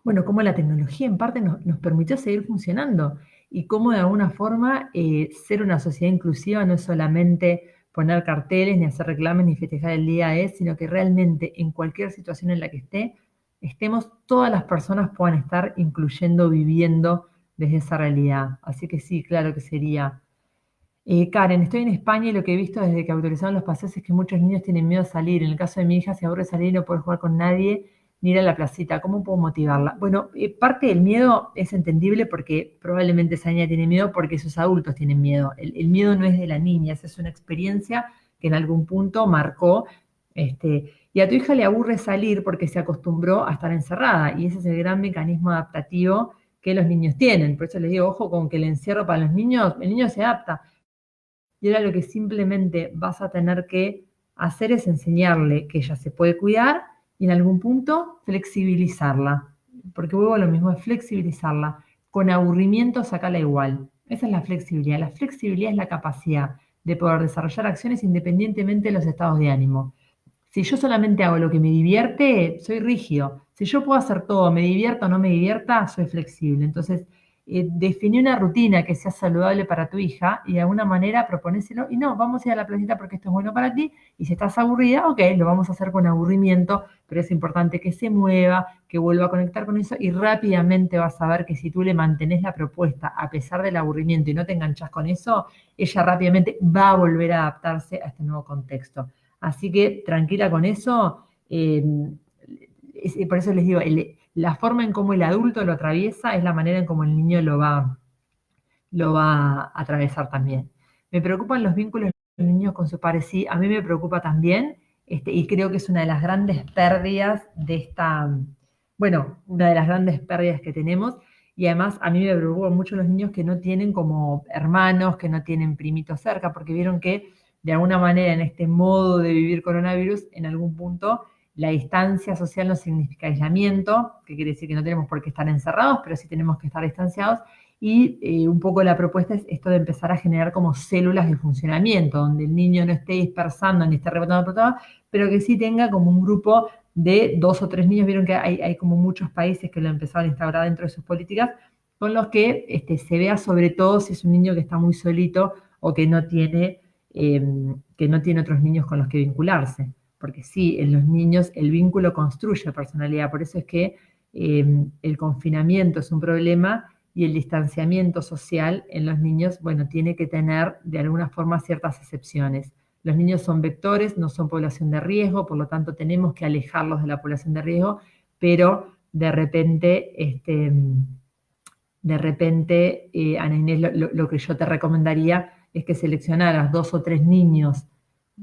bueno, cómo la tecnología en parte nos permitió seguir funcionando y cómo de alguna forma ser una sociedad inclusiva no es solamente poner carteles, ni hacer reclames, ni festejar el día de, sino que realmente en cualquier situación en la que estemos, todas las personas puedan estar incluyendo, viviendo desde esa realidad. Así que sí, claro que sería. Karen, estoy en España y lo que he visto desde que autorizaron los paseos es que muchos niños tienen miedo a salir. En el caso de mi hija, se aburre salir y no puede jugar con nadie ni ir a la placita. ¿Cómo puedo motivarla? Bueno, parte del miedo es entendible porque probablemente esa niña tiene miedo porque sus adultos tienen miedo. El miedo no es de la niña, esa es una experiencia que en algún punto marcó. Y a tu hija le aburre salir porque se acostumbró a estar encerrada y ese es el gran mecanismo adaptativo que los niños tienen. Por eso les digo, ojo con que el encierro para los niños, el niño se adapta. Y ahora lo que simplemente vas a tener que hacer es enseñarle que ella se puede cuidar y en algún punto flexibilizarla. Porque vuelvo a lo mismo, es flexibilizarla. Con aburrimiento, sacala igual. Esa es la flexibilidad. La flexibilidad es la capacidad de poder desarrollar acciones independientemente de los estados de ánimo. Si yo solamente hago lo que me divierte, soy rígido. Si yo puedo hacer todo, me divierta o no me divierta, soy flexible. Entonces, definí una rutina que sea saludable para tu hija y de alguna manera proponéselo. Y no, vamos a ir a la placita porque esto es bueno para ti. Y si estás aburrida, ok, lo vamos a hacer con aburrimiento, pero es importante que se mueva, que vuelva a conectar con eso y rápidamente vas a ver que si tú le mantenés la propuesta a pesar del aburrimiento y no te enganchás con eso, ella rápidamente va a volver a adaptarse a este nuevo contexto. Así que tranquila con eso. Por eso les digo, la forma en cómo el adulto lo atraviesa es la manera en cómo el niño lo va a atravesar también. Me preocupan los vínculos de los niños con sus padres. Sí, a mí me preocupa también, y creo que es una de las grandes pérdidas bueno, una de las grandes pérdidas que tenemos. Y además a mí me preocupan mucho los niños que no tienen como hermanos, que no tienen primitos cerca, porque vieron que de alguna manera en este modo de vivir coronavirus, en algún punto la distancia social no significa aislamiento, que quiere decir que no tenemos por qué estar encerrados, pero sí tenemos que estar distanciados. Y un poco la propuesta es esto de empezar a generar como células de funcionamiento, donde el niño no esté dispersando ni esté rebotando por todo, pero que sí tenga como un grupo de 2 o 3 niños. Vieron que hay como muchos países que lo empezaron a instaurar dentro de sus políticas, con los que se vea sobre todo si es un niño que está muy solito o que no tiene otros niños con los que vincularse. Porque sí, en los niños el vínculo construye personalidad, por eso es que el confinamiento es un problema y el distanciamiento social en los niños, bueno, tiene que tener de alguna forma ciertas excepciones. Los niños son vectores, no son población de riesgo, por lo tanto tenemos que alejarlos de la población de riesgo, pero de repente, Ana Inés, lo que yo te recomendaría es que seleccionaras 2 o 3 niños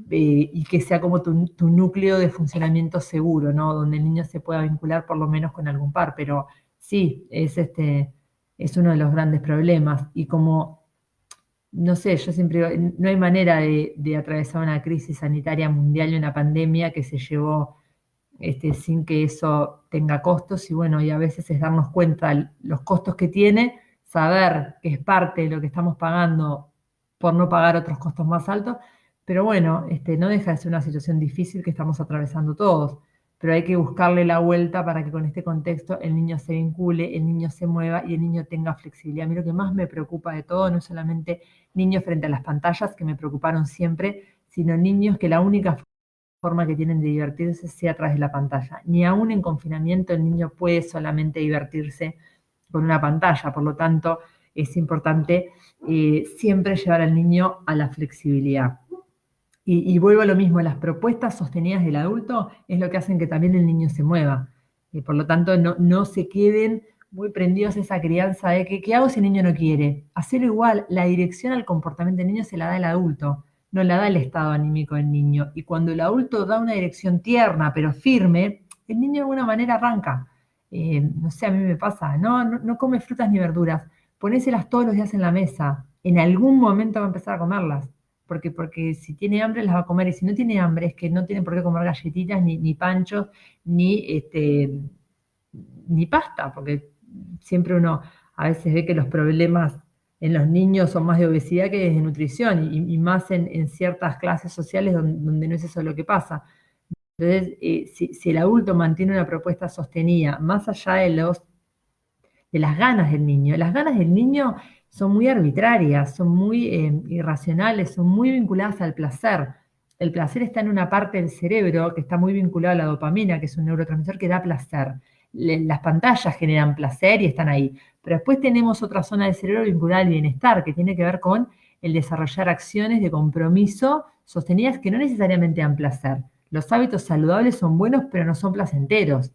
y que sea como tu núcleo de funcionamiento seguro, ¿no? Donde el niño se pueda vincular por lo menos con algún par, pero sí, es uno de los grandes problemas. Y como, no sé, yo siempre digo, no hay manera de atravesar una crisis sanitaria mundial y una pandemia que se llevó sin que eso tenga costos. Y bueno, y a veces es darnos cuenta los costos que tiene, saber que es parte de lo que estamos pagando por no pagar otros costos más altos, pero bueno, no deja de ser una situación difícil que estamos atravesando todos, pero hay que buscarle la vuelta para que con este contexto el niño se vincule, el niño se mueva y el niño tenga flexibilidad. A mí lo que más me preocupa de todo no es solamente niños frente a las pantallas, que me preocuparon siempre, sino niños que la única forma que tienen de divertirse sea a través de la pantalla. Ni aún en confinamiento el niño puede solamente divertirse con una pantalla, por lo tanto es importante siempre llevar al niño a la flexibilidad. Y vuelvo a lo mismo, las propuestas sostenidas del adulto es lo que hacen que también el niño se mueva. Y por lo tanto, no se queden muy prendidos a esa crianza de que, ¿qué hago si el niño no quiere? Hacerlo igual, la dirección al comportamiento del niño se la da el adulto, no la da el estado anímico del niño. Y cuando el adulto da una dirección tierna, pero firme, el niño de alguna manera arranca. No sé, a mí me pasa, no come frutas ni verduras, ponéselas todos los días en la mesa, en algún momento va a empezar a comerlas porque si tiene hambre las va a comer, y si no tiene hambre es que no tiene por qué comer galletitas, ni panchos, ni, ni pasta, porque siempre uno a veces ve que los problemas en los niños son más de obesidad que de nutrición, y más en ciertas clases sociales donde no es eso lo que pasa. Entonces, si el adulto mantiene una propuesta sostenida, más allá de las ganas del niño. Las ganas del niño son muy arbitrarias, son muy irracionales, son muy vinculadas al placer. El placer está en una parte del cerebro que está muy vinculada a la dopamina, que es un neurotransmisor que da placer. Las pantallas generan placer y están ahí. Pero después tenemos otra zona del cerebro vinculada al bienestar, que tiene que ver con el desarrollar acciones de compromiso sostenidas que no necesariamente dan placer. Los hábitos saludables son buenos, pero no son placenteros.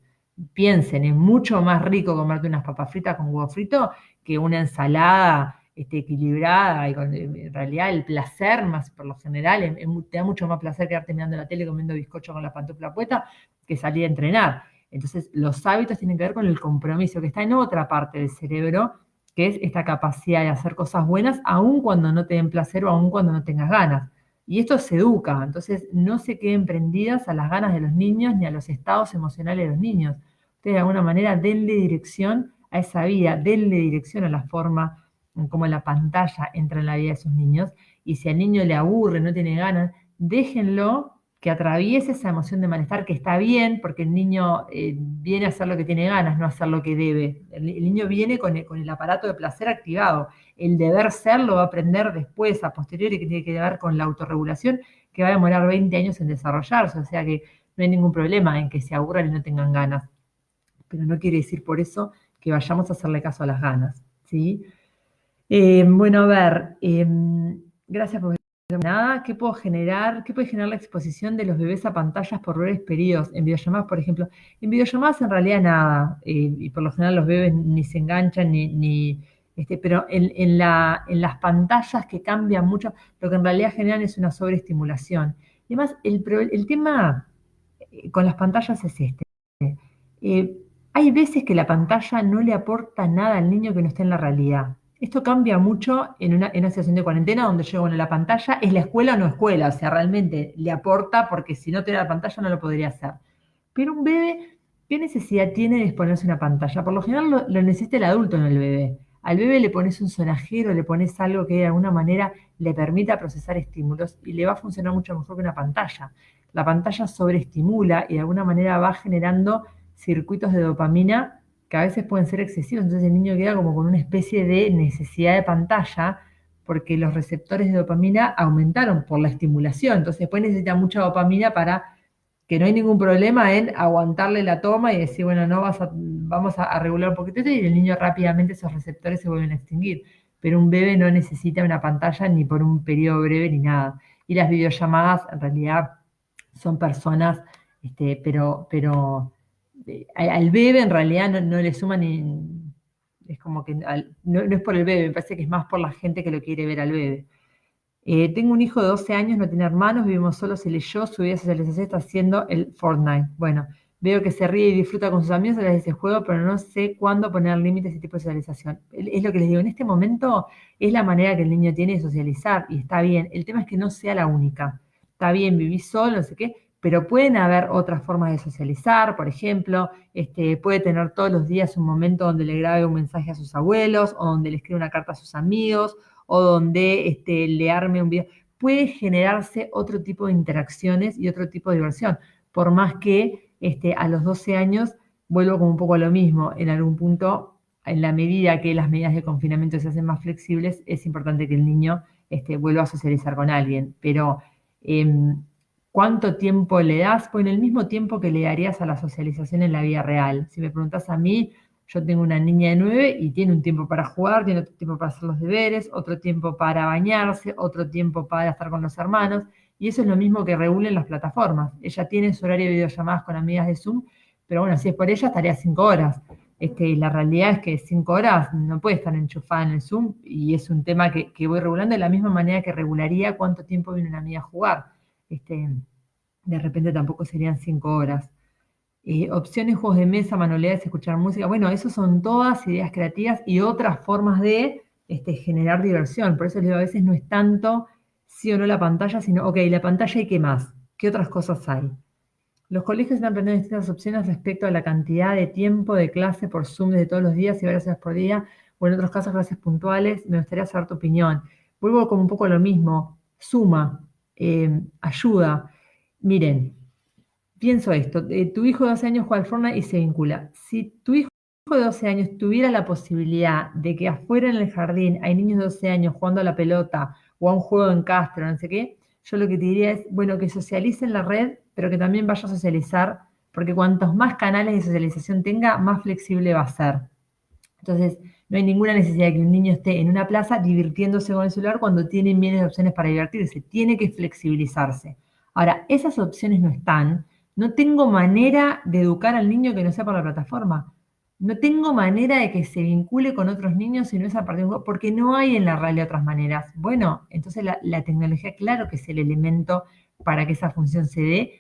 Piensen, es mucho más rico comerte unas papas fritas con huevo frito que una ensalada equilibrada, y en realidad el placer, más por lo general, te da mucho más placer quedarte mirando la tele comiendo bizcocho con la pantufla puesta que salir a entrenar. Entonces, los hábitos tienen que ver con el compromiso, que está en otra parte del cerebro, que es esta capacidad de hacer cosas buenas, aun cuando no te den placer o aun cuando no tengas ganas. Y esto se educa, entonces no se queden prendidas a las ganas de los niños ni a los estados emocionales de los niños. Ustedes de alguna manera denle dirección a esa vida, denle dirección a la forma en cómo la pantalla entra en la vida de sus niños. Y si al niño le aburre, no tiene ganas, déjenlo que atraviese esa emoción de malestar, que está bien, porque el niño viene a hacer lo que tiene ganas, no a hacer lo que debe. El niño viene con el aparato de placer activado. El deber ser lo va a aprender después, a posteriori, que tiene que ver con la autorregulación, que va a demorar 20 años en desarrollarse. O sea que no hay ningún problema en que se aburran y no tengan ganas. Pero no quiere decir por eso que vayamos a hacerle caso a las ganas, ¿sí? Bueno, a ver, gracias por nada. ¿Qué puede generar la exposición de los bebés a pantallas por breves periodos? En videollamadas, por ejemplo. En videollamadas en realidad nada, y por lo general los bebés ni se enganchan, pero en las pantallas que cambian mucho, lo que en realidad generan es una sobreestimulación. Y además, el tema con las pantallas es este. Eh, Hay veces que la pantalla no le aporta nada al niño que no esté en la realidad. Esto cambia mucho en una situación de cuarentena donde yo, bueno, la pantalla es la escuela o no escuela, o sea, realmente le aporta porque si no tuviera la pantalla no lo podría hacer. Pero un bebé, ¿qué necesidad tiene de exponerse a una pantalla? Por lo general lo necesita el adulto, no el bebé. Al bebé le pones un sonajero, le pones algo que de alguna manera le permita procesar estímulos y le va a funcionar mucho mejor que una pantalla. La pantalla sobreestimula y de alguna manera va generando circuitos de dopamina que a veces pueden ser excesivos, entonces el niño queda como con una especie de necesidad de pantalla porque los receptores de dopamina aumentaron por la estimulación, entonces después necesita mucha dopamina para que no hay ningún problema en aguantarle la toma y decir, bueno, no vamos a regular un poquito esto, y el niño rápidamente esos receptores se vuelven a extinguir. Pero un bebé no necesita una pantalla ni por un periodo breve ni nada. Y las videollamadas en realidad son personas, pero al bebé en realidad no le suman ni, es como que no es por el bebé, me parece que es más por la gente que lo quiere ver al bebé. Tengo un hijo de 12 años, no tiene hermanos, vivimos solos, él y yo, su vida socialización está haciendo el Fortnite. Bueno, veo que se ríe y disfruta con sus amigos a través de ese juego, pero no sé cuándo poner límites a ese tipo de socialización. Es lo que les digo, en este momento es la manera que el niño tiene de socializar y está bien. El tema es que no sea la única. Está bien, vivir solo, no sé qué, pero pueden haber otras formas de socializar, por ejemplo, puede tener todos los días un momento donde le grabe un mensaje a sus abuelos o donde le escribe una carta a sus amigos o donde le arme un video. Puede generarse otro tipo de interacciones y otro tipo de diversión, por más que a los 12 años vuelvo como un poco a lo mismo, en algún punto, en la medida que las medidas de confinamiento se hacen más flexibles, es importante que el niño vuelva a socializar con alguien, pero ¿cuánto tiempo le das? Pues en el mismo tiempo que le darías a la socialización en la vida real. Si me preguntas a mí, yo tengo una niña de 9 y tiene un tiempo para jugar, tiene otro tiempo para hacer los deberes, otro tiempo para bañarse, otro tiempo para estar con los hermanos. Y eso es lo mismo que regulen las plataformas. Ella tiene su horario de videollamadas con amigas de Zoom, pero bueno, si es por ella, estaría 5 horas. La realidad es que 5 horas no puede estar enchufada en el Zoom y es un tema que voy regulando de la misma manera que regularía cuánto tiempo viene una amiga a jugar. De repente tampoco serían 5 horas. Opciones, juegos de mesa, manualidades, escuchar música. Bueno, eso son todas ideas creativas y otras formas de generar diversión. Por eso les digo, a veces no es tanto sí o no la pantalla, sino, ok, la pantalla y qué más, qué otras cosas hay. Los colegios están planteando distintas opciones respecto a la cantidad de tiempo de clase por Zoom de todos los días y varias horas por día, o en otros casos clases puntuales. Me gustaría saber tu opinión. Vuelvo como un poco a lo mismo. Suma, ayuda. Miren, pienso esto, tu hijo de 12 años juega al Fortnite y se vincula. Si tu hijo de 12 años tuviera la posibilidad de que afuera en el jardín hay niños de 12 años jugando a la pelota o a un juego en Castro, no sé qué, yo lo que te diría es, bueno, que socialice en la red, pero que también vaya a socializar, porque cuantos más canales de socialización tenga, más flexible va a ser. Entonces, no hay ninguna necesidad de que un niño esté en una plaza divirtiéndose con el celular cuando tiene miles de opciones para divertirse. Tiene que flexibilizarse. Ahora, esas opciones no están. No tengo manera de educar al niño que no sea por la plataforma. No tengo manera de que se vincule con otros niños si no es a partir de un juego, porque no hay en la realidad otras maneras. Bueno, entonces la tecnología, claro que es el elemento para que esa función se dé,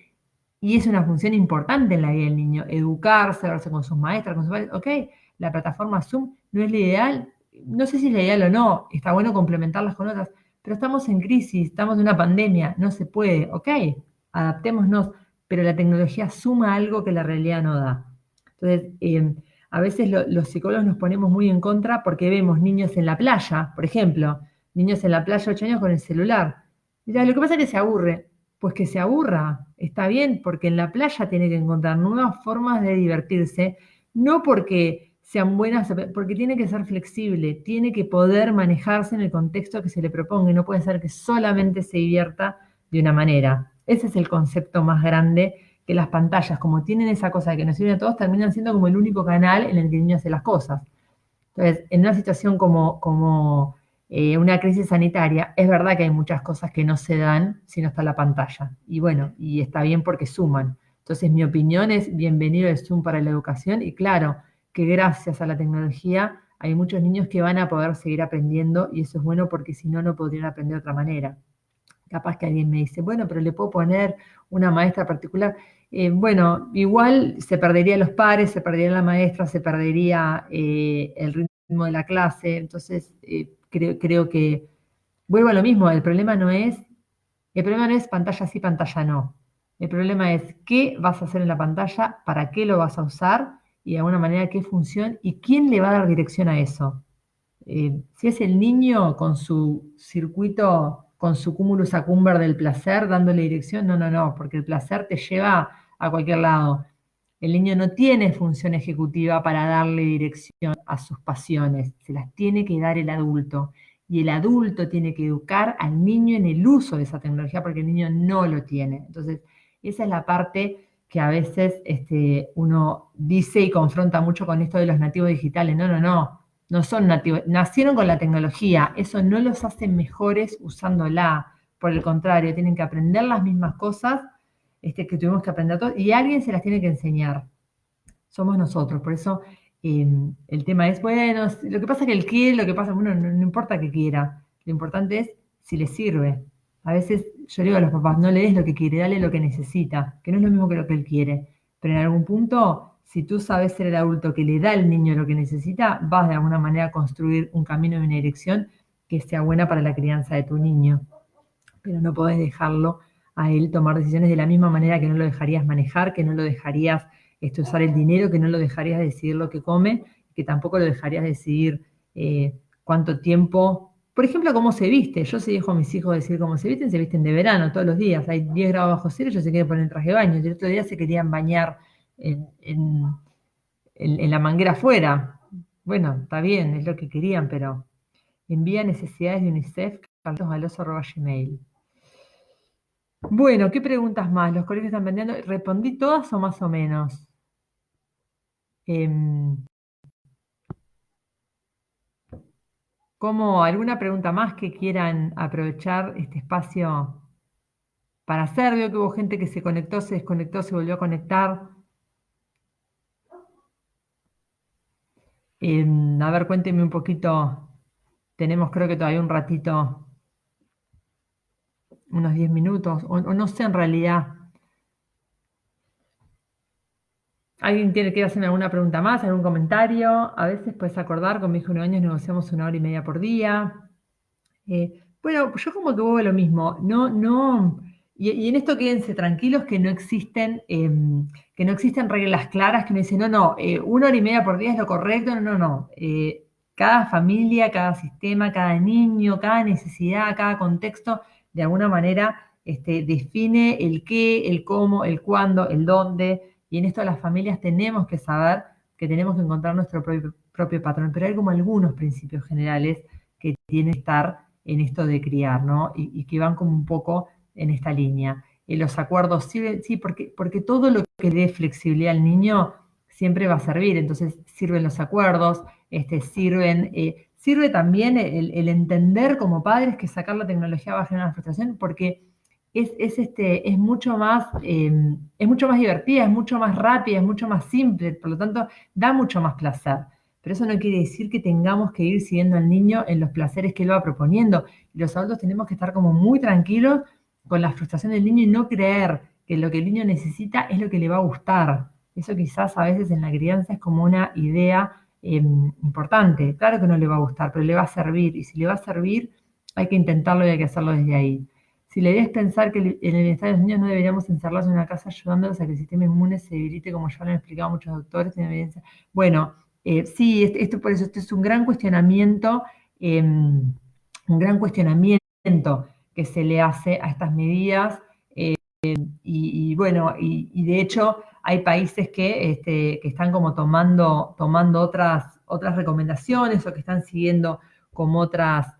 y es una función importante en la vida del niño, educarse, verse con sus maestras, con sus padres. Ok, la plataforma Zoom no es la ideal, no sé si es la ideal o no, está bueno complementarlas con otras, pero estamos en crisis, estamos en una pandemia, no se puede, ok, adaptémonos, pero la tecnología suma algo que la realidad no da. Entonces, a veces los psicólogos nos ponemos muy en contra porque vemos niños en la playa, por ejemplo, niños en la playa de 8 años con el celular. Y ya, lo que pasa es que se aburre. Pues que se aburra, está bien, porque en la playa tiene que encontrar nuevas formas de divertirse, no porque sean buenas, porque tiene que ser flexible, tiene que poder manejarse en el contexto que se le proponga y no puede ser que solamente se divierta de una manera. Ese es el concepto más grande, que las pantallas, como tienen esa cosa de que nos sirven a todos, terminan siendo como el único canal en el que el niño hace las cosas. Entonces, en una situación como una crisis sanitaria, es verdad que hay muchas cosas que no se dan si no está la pantalla. Y bueno, y está bien porque suman. Entonces, mi opinión es bienvenido el Zoom para la educación y claro que gracias a la tecnología hay muchos niños que van a poder seguir aprendiendo y eso es bueno porque si no, no podrían aprender de otra manera. Capaz que alguien me dice, bueno, pero le puedo poner una maestra particular. Bueno, igual se perdería los pares, se perdería la maestra, se perdería el ritmo de la clase. Entonces, creo que vuelvo a lo mismo. El problema no es pantalla sí, pantalla no. El problema es qué vas a hacer en la pantalla, para qué lo vas a usar y de alguna manera qué función y quién le va a dar dirección a eso. Si es el niño con su circuito, con su cúmulus accumbens del placer, dándole dirección, no, no, no, porque el placer te lleva a cualquier lado. El niño no tiene función ejecutiva para darle dirección a sus pasiones, se las tiene que dar el adulto. Y el adulto tiene que educar al niño en el uso de esa tecnología porque el niño no lo tiene. Entonces, esa es la parte que a veces uno dice y confronta mucho con esto de los nativos digitales. No, no, no, no son nativos, nacieron con la tecnología, eso no los hace mejores usándola. Por el contrario, tienen que aprender las mismas cosas que tuvimos que aprender todos, y alguien se las tiene que enseñar. Somos nosotros, por eso el tema es, bueno, lo que pasa es que él quiere, lo que pasa, bueno, no, no importa que quiera, lo importante es si le sirve. A veces yo le digo a los papás, no le des lo que quiere, dale lo que necesita, que no es lo mismo que lo que él quiere, pero en algún punto, si tú sabes ser el adulto que le da al niño lo que necesita, vas de alguna manera a construir un camino y una dirección que sea buena para la crianza de tu niño, pero no podés dejarlo a él tomar decisiones de la misma manera que no lo dejarías manejar, que no lo dejarías usar el dinero, que no lo dejarías decidir lo que come, que tampoco lo dejarías decidir cuánto tiempo, por ejemplo, cómo se viste. Yo si dejo a mis hijos decir cómo se visten de verano todos los días, hay 10 grados bajo cero, ellos se quieren poner en traje de baño, y el otro día se querían bañar en la manguera afuera. Bueno, está bien, es lo que querían, pero envía necesidades de UNICEF, carlosgaloso@gmail. Bueno, ¿qué preguntas más? ¿Los colegios están vendiendo? ¿Respondí todas o más o menos? ¿Alguna pregunta más que quieran aprovechar este espacio para hacer? Veo que hubo gente que se conectó, se desconectó, se volvió a conectar. A ver, cuéntenme un poquito. Tenemos creo que todavía un ratito, unos 10 minutos, o no sé en realidad. ¿Alguien quiere hacerme alguna pregunta más, algún comentario? A veces puedes acordar, con mi hijo de 9 años negociamos 1 hora y media por día. Bueno, yo como que veo lo mismo. No, no, y en esto quédense tranquilos que no existen reglas claras que uno dice, no, no, 1 hora y media por día es lo correcto, no, no, no. Cada familia, cada sistema, cada niño, cada necesidad, cada contexto, de alguna manera define el qué, el cómo, el cuándo, el dónde. Y en esto las familias tenemos que saber que tenemos que encontrar nuestro propio patrón, pero hay como algunos principios generales que tienen que estar en esto de criar, ¿no? Y que van como un poco en esta línea. Los acuerdos sirven, sí, porque todo lo que dé flexibilidad al niño siempre va a servir. Entonces sirven los acuerdos, sirve también el entender como padres que sacar la tecnología va a generar una frustración, porque es mucho más divertida, es mucho más rápida, es mucho más simple, por lo tanto da mucho más placer. Pero eso no quiere decir que tengamos que ir siguiendo al niño en los placeres que él va proponiendo. Y los adultos tenemos que estar como muy tranquilos con la frustración del niño y no creer que lo que el niño necesita es lo que le va a gustar. Eso quizás a veces en la crianza es como una idea importante. Claro que no le va a gustar, pero le va a servir. Y si le va a servir, hay que intentarlo y hay que hacerlo desde ahí. Si la idea es pensar que en el bienestar de los niños no deberíamos encerrarlos en una casa ayudándolos a que el sistema inmune se debilite, como ya lo han explicado muchos doctores, tiene evidencia. Bueno, sí, por eso este es un gran cuestionamiento, que se le hace a estas medidas. Bueno, y de hecho hay países que están como tomando otras recomendaciones o que están siguiendo como otras,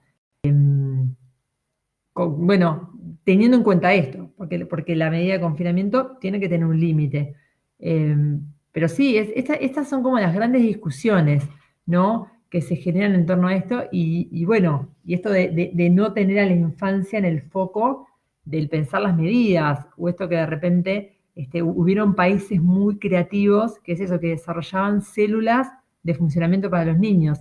bueno, teniendo en cuenta esto, porque la medida de confinamiento tiene que tener un límite. Pero sí, estas son como las grandes discusiones, ¿no?, que se generan en torno a esto, y bueno, y esto de no tener a la infancia en el foco del pensar las medidas, o esto que de repente hubieron países muy creativos, que es eso, que desarrollaban células de funcionamiento para los niños,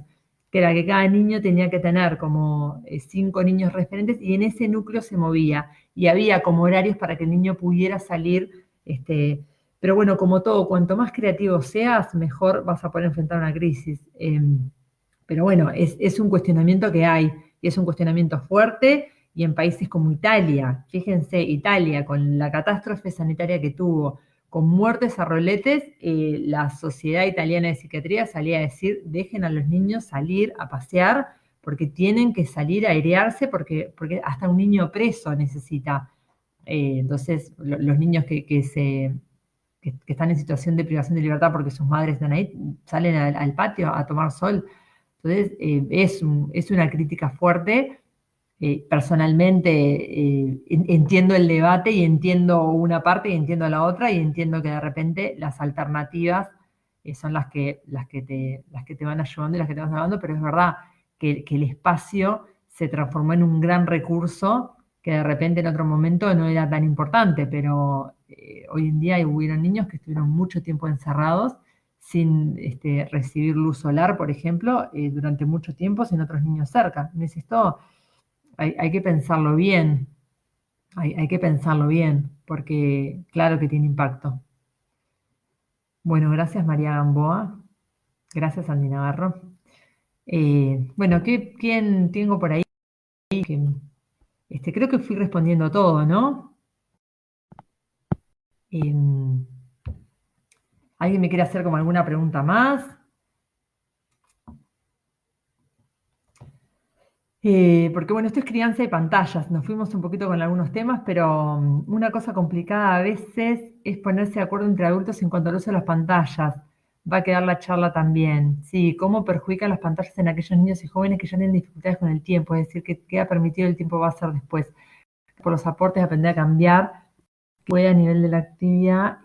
que era que cada niño tenía que tener como 5 niños referentes y en ese núcleo se movía, y había como horarios para que el niño pudiera salir, pero bueno, como todo, cuanto más creativo seas, mejor vas a poder enfrentar una crisis. Pero bueno, es un cuestionamiento que hay, y es un cuestionamiento fuerte, y en países como Italia, fíjense, Italia, con la catástrofe sanitaria que tuvo, con muertes a roletes, la Sociedad Italiana de Psiquiatría salía a decir, dejen a los niños salir a pasear, porque tienen que salir a airearse, porque hasta un niño preso necesita. Entonces, los niños que están en situación de privación de libertad porque sus madres están ahí, salen al patio a tomar sol. Entonces, es una crítica fuerte. Personalmente, entiendo el debate y entiendo una parte y entiendo la otra y entiendo que de repente las alternativas son las que te van ayudando y las que te van salvando, pero es verdad que el espacio se transformó en un gran recurso que de repente en otro momento no era tan importante, pero hoy en día hubieron niños que estuvieron mucho tiempo encerrados sin recibir luz solar, por ejemplo, durante mucho tiempo sin otros niños cerca. Me dice, esto hay que pensarlo bien, hay que pensarlo bien, porque claro que tiene impacto. Bueno, gracias María Gamboa, gracias Andy Navarro. Bueno, ¿quién tengo por ahí? Creo que fui respondiendo todo, ¿no? ¿Alguien me quiere hacer como alguna pregunta más? Porque bueno, esto es crianza de pantallas, nos fuimos un poquito con algunos temas, pero una cosa complicada a veces es ponerse de acuerdo entre adultos en cuanto al uso de las pantallas. Va a quedar la charla también. Sí, cómo perjudican las pantallas en aquellos niños y jóvenes que ya tienen dificultades con el tiempo, es decir, que queda permitido, el tiempo va a ser después. Por los aportes, aprender a cambiar, puede a nivel de la actividad.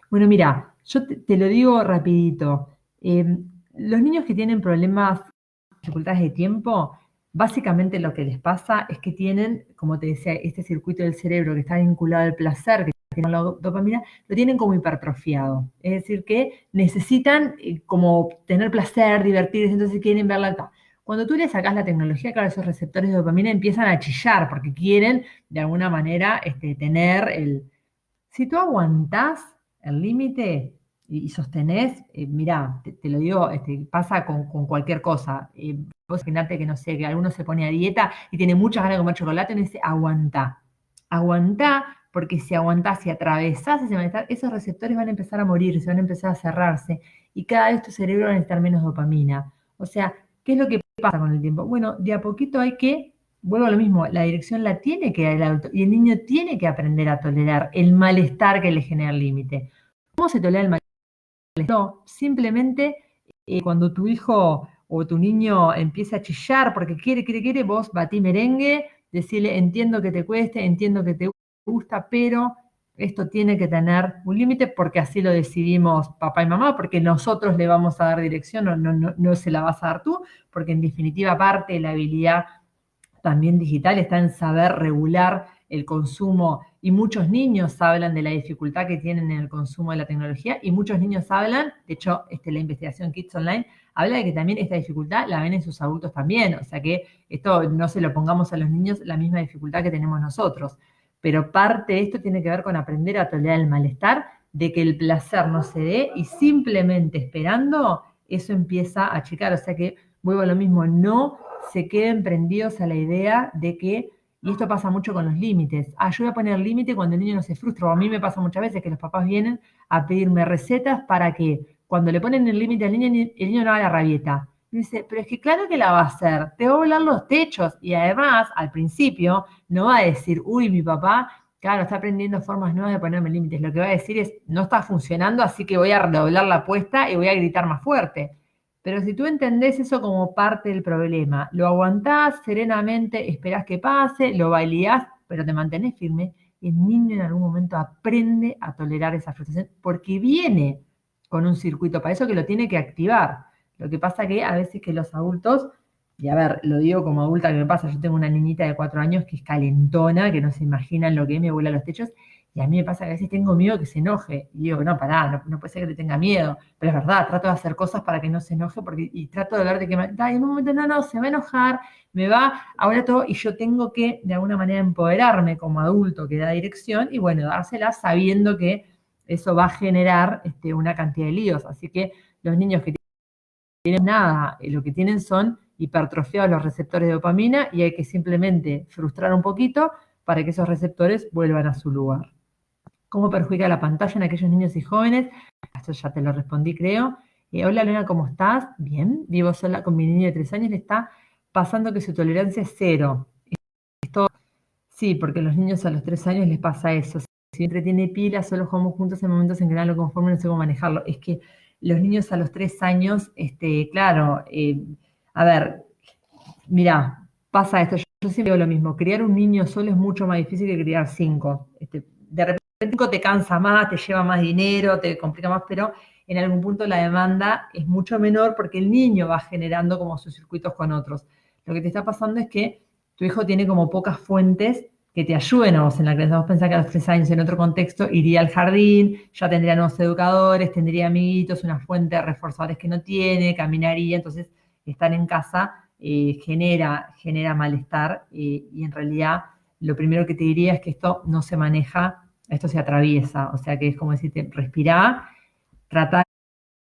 Bueno, mira, yo te lo digo rapidito. Los niños que tienen problemas, dificultades de tiempo, básicamente lo que les pasa es que tienen, como te decía, este circuito del cerebro que está vinculado al placer, que tiene la dopamina, lo tienen como hipertrofiado. Es decir, que necesitan como tener placer, divertirse, entonces quieren verla. Cuando tú le sacás la tecnología, claro, esos receptores de dopamina empiezan a chillar porque quieren, de alguna manera, tener el... Si tú aguantás el límite y sostenés, mirá, te lo digo, pasa con cualquier cosa. Vos imaginate que, no sé, que alguno se pone a dieta y tiene muchas ganas de comer chocolate y uno dice, aguantá. Aguantá, porque si aguantás y atravesás ese malestar, esos receptores van a empezar a morir, se van a empezar a cerrarse y cada vez tu cerebro va a necesitar menos dopamina. O sea, ¿qué es lo que pasa con el tiempo? Bueno, de a poquito hay que, vuelvo a lo mismo, la dirección la tiene que dar el adulto y el niño tiene que aprender a tolerar el malestar que le genera el límite. ¿Cómo se tolera el malestar? No, simplemente cuando tu hijo o tu niño empieza a chillar porque quiere, vos batí merengue, decirle, entiendo que te cueste, entiendo que te gusta, pero esto tiene que tener un límite porque así lo decidimos papá y mamá, porque nosotros le vamos a dar dirección, no se la vas a dar tú, porque en definitiva parte de la habilidad también digital está en saber regular el consumo y muchos niños hablan de la dificultad que tienen en el consumo de la tecnología y muchos niños hablan, de hecho la investigación Kids Online habla de que también esta dificultad la ven en sus adultos también, o sea que esto no se lo pongamos a los niños la misma dificultad que tenemos nosotros, pero parte de esto tiene que ver con aprender a tolerar el malestar, de que el placer no se dé y simplemente esperando eso empieza a achicar, o sea que vuelvo a lo mismo, no se queden prendidos a la idea de que, y esto pasa mucho con los límites, yo voy a poner límite cuando el niño no se frustra, o a mí me pasa muchas veces que los papás vienen a pedirme recetas para que cuando le ponen el límite al niño, el niño no haga la rabieta. Y dice, pero es que claro que la va a hacer, te va a volar los techos, y además, al principio, no va a decir, uy, mi papá, claro, está aprendiendo formas nuevas de ponerme límites, lo que va a decir es, no está funcionando, así que voy a redoblar la apuesta y voy a gritar más fuerte. Pero si tú entendés eso como parte del problema, lo aguantás serenamente, esperás que pase, lo validás, pero te mantenés firme, el niño en algún momento aprende a tolerar esa frustración porque viene con un circuito para eso que lo tiene que activar. Lo que pasa que a veces que los adultos, y a ver, lo digo como adulta que me pasa, yo tengo una niñita de 4 años que es calentona, que no se imaginan lo que es, me vuela a los techos, y a mí me pasa que a veces tengo miedo que se enoje. Y digo, no, pará, no puede ser que te tenga miedo. Pero es verdad, trato de hacer cosas para que no se enoje y trato de ver de qué manera. Y en un momento, no, se va a enojar, me va, ahora todo. Y yo tengo que, de alguna manera, empoderarme como adulto que da dirección y, bueno, dársela sabiendo que eso va a generar una cantidad de líos. Así que los niños que tienen nada, lo que tienen son hipertrofiados los receptores de dopamina y hay que simplemente frustrar un poquito para que esos receptores vuelvan a su lugar. ¿Cómo perjudica la pantalla en aquellos niños y jóvenes? Esto ya te lo respondí, creo. Hola, Lorena, ¿cómo estás? Bien. Vivo sola con mi niño de 3 años. Le está pasando que su tolerancia es cero. Sí, porque a los niños a los 3 años les pasa eso. Si siempre tiene pilas, solo jugamos juntos en momentos en que nada lo conforme, no sé cómo manejarlo. Es que los niños a los 3 años, claro, a ver, mirá, pasa esto. Yo siempre digo lo mismo. Criar un niño solo es mucho más difícil que criar 5. De repente 5 te cansa más, te lleva más dinero, te complica más, pero en algún punto la demanda es mucho menor porque el niño va generando como sus circuitos con otros. Lo que te está pasando es que tu hijo tiene como pocas fuentes que te ayuden a vos en la crianza. Vos pensás que a los 3 años en otro contexto iría al jardín, ya tendría nuevos educadores, tendría amiguitos, una fuente de reforzadores que no tiene, caminaría, entonces estar en casa genera malestar y en realidad lo primero que te diría es que esto no se maneja, esto se atraviesa, o sea que es como decirte, respirá, trata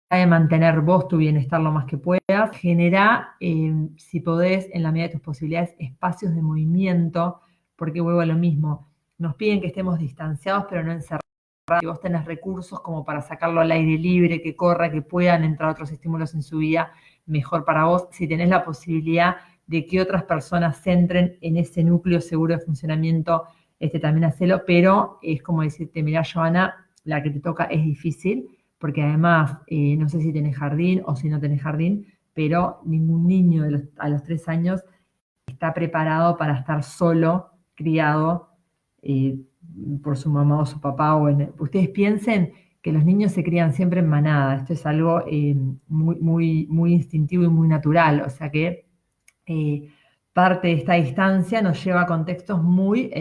de mantener vos tu bienestar lo más que puedas, genera, si podés, en la medida de tus posibilidades, espacios de movimiento, porque vuelvo a lo mismo, nos piden que estemos distanciados pero no encerrados, que vos tenés recursos como para sacarlo al aire libre, que corra, que puedan entrar otros estímulos en su vida, mejor para vos, si tenés la posibilidad de que otras personas entren en ese núcleo seguro de funcionamiento, también hacelo, pero es como decirte, mirá, Joana, la que te toca es difícil, porque además, no sé si tenés jardín o si no tenés jardín, pero ningún niño a los 3 años está preparado para estar solo, criado eh, por su mamá o su papá. Ustedes piensen que los niños se crían siempre en manada, esto es algo muy instintivo y muy natural, o sea que eh, parte de esta distancia nos lleva a contextos muy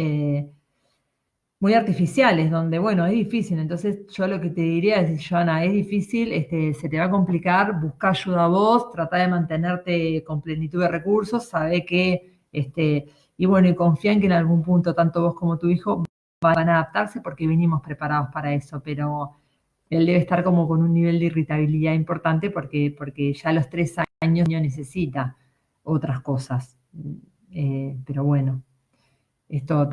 artificiales, donde, bueno, es difícil. Entonces, yo lo que te diría es, Joana, es difícil, se te va a complicar, busca ayuda a vos, trata de mantenerte con plenitud de recursos, sabe que, y bueno, y confía en que en algún punto, tanto vos como tu hijo van a adaptarse porque venimos preparados para eso, pero él debe estar como con un nivel de irritabilidad importante porque ya a los 3 años el niño necesita otras cosas. Pero bueno, esto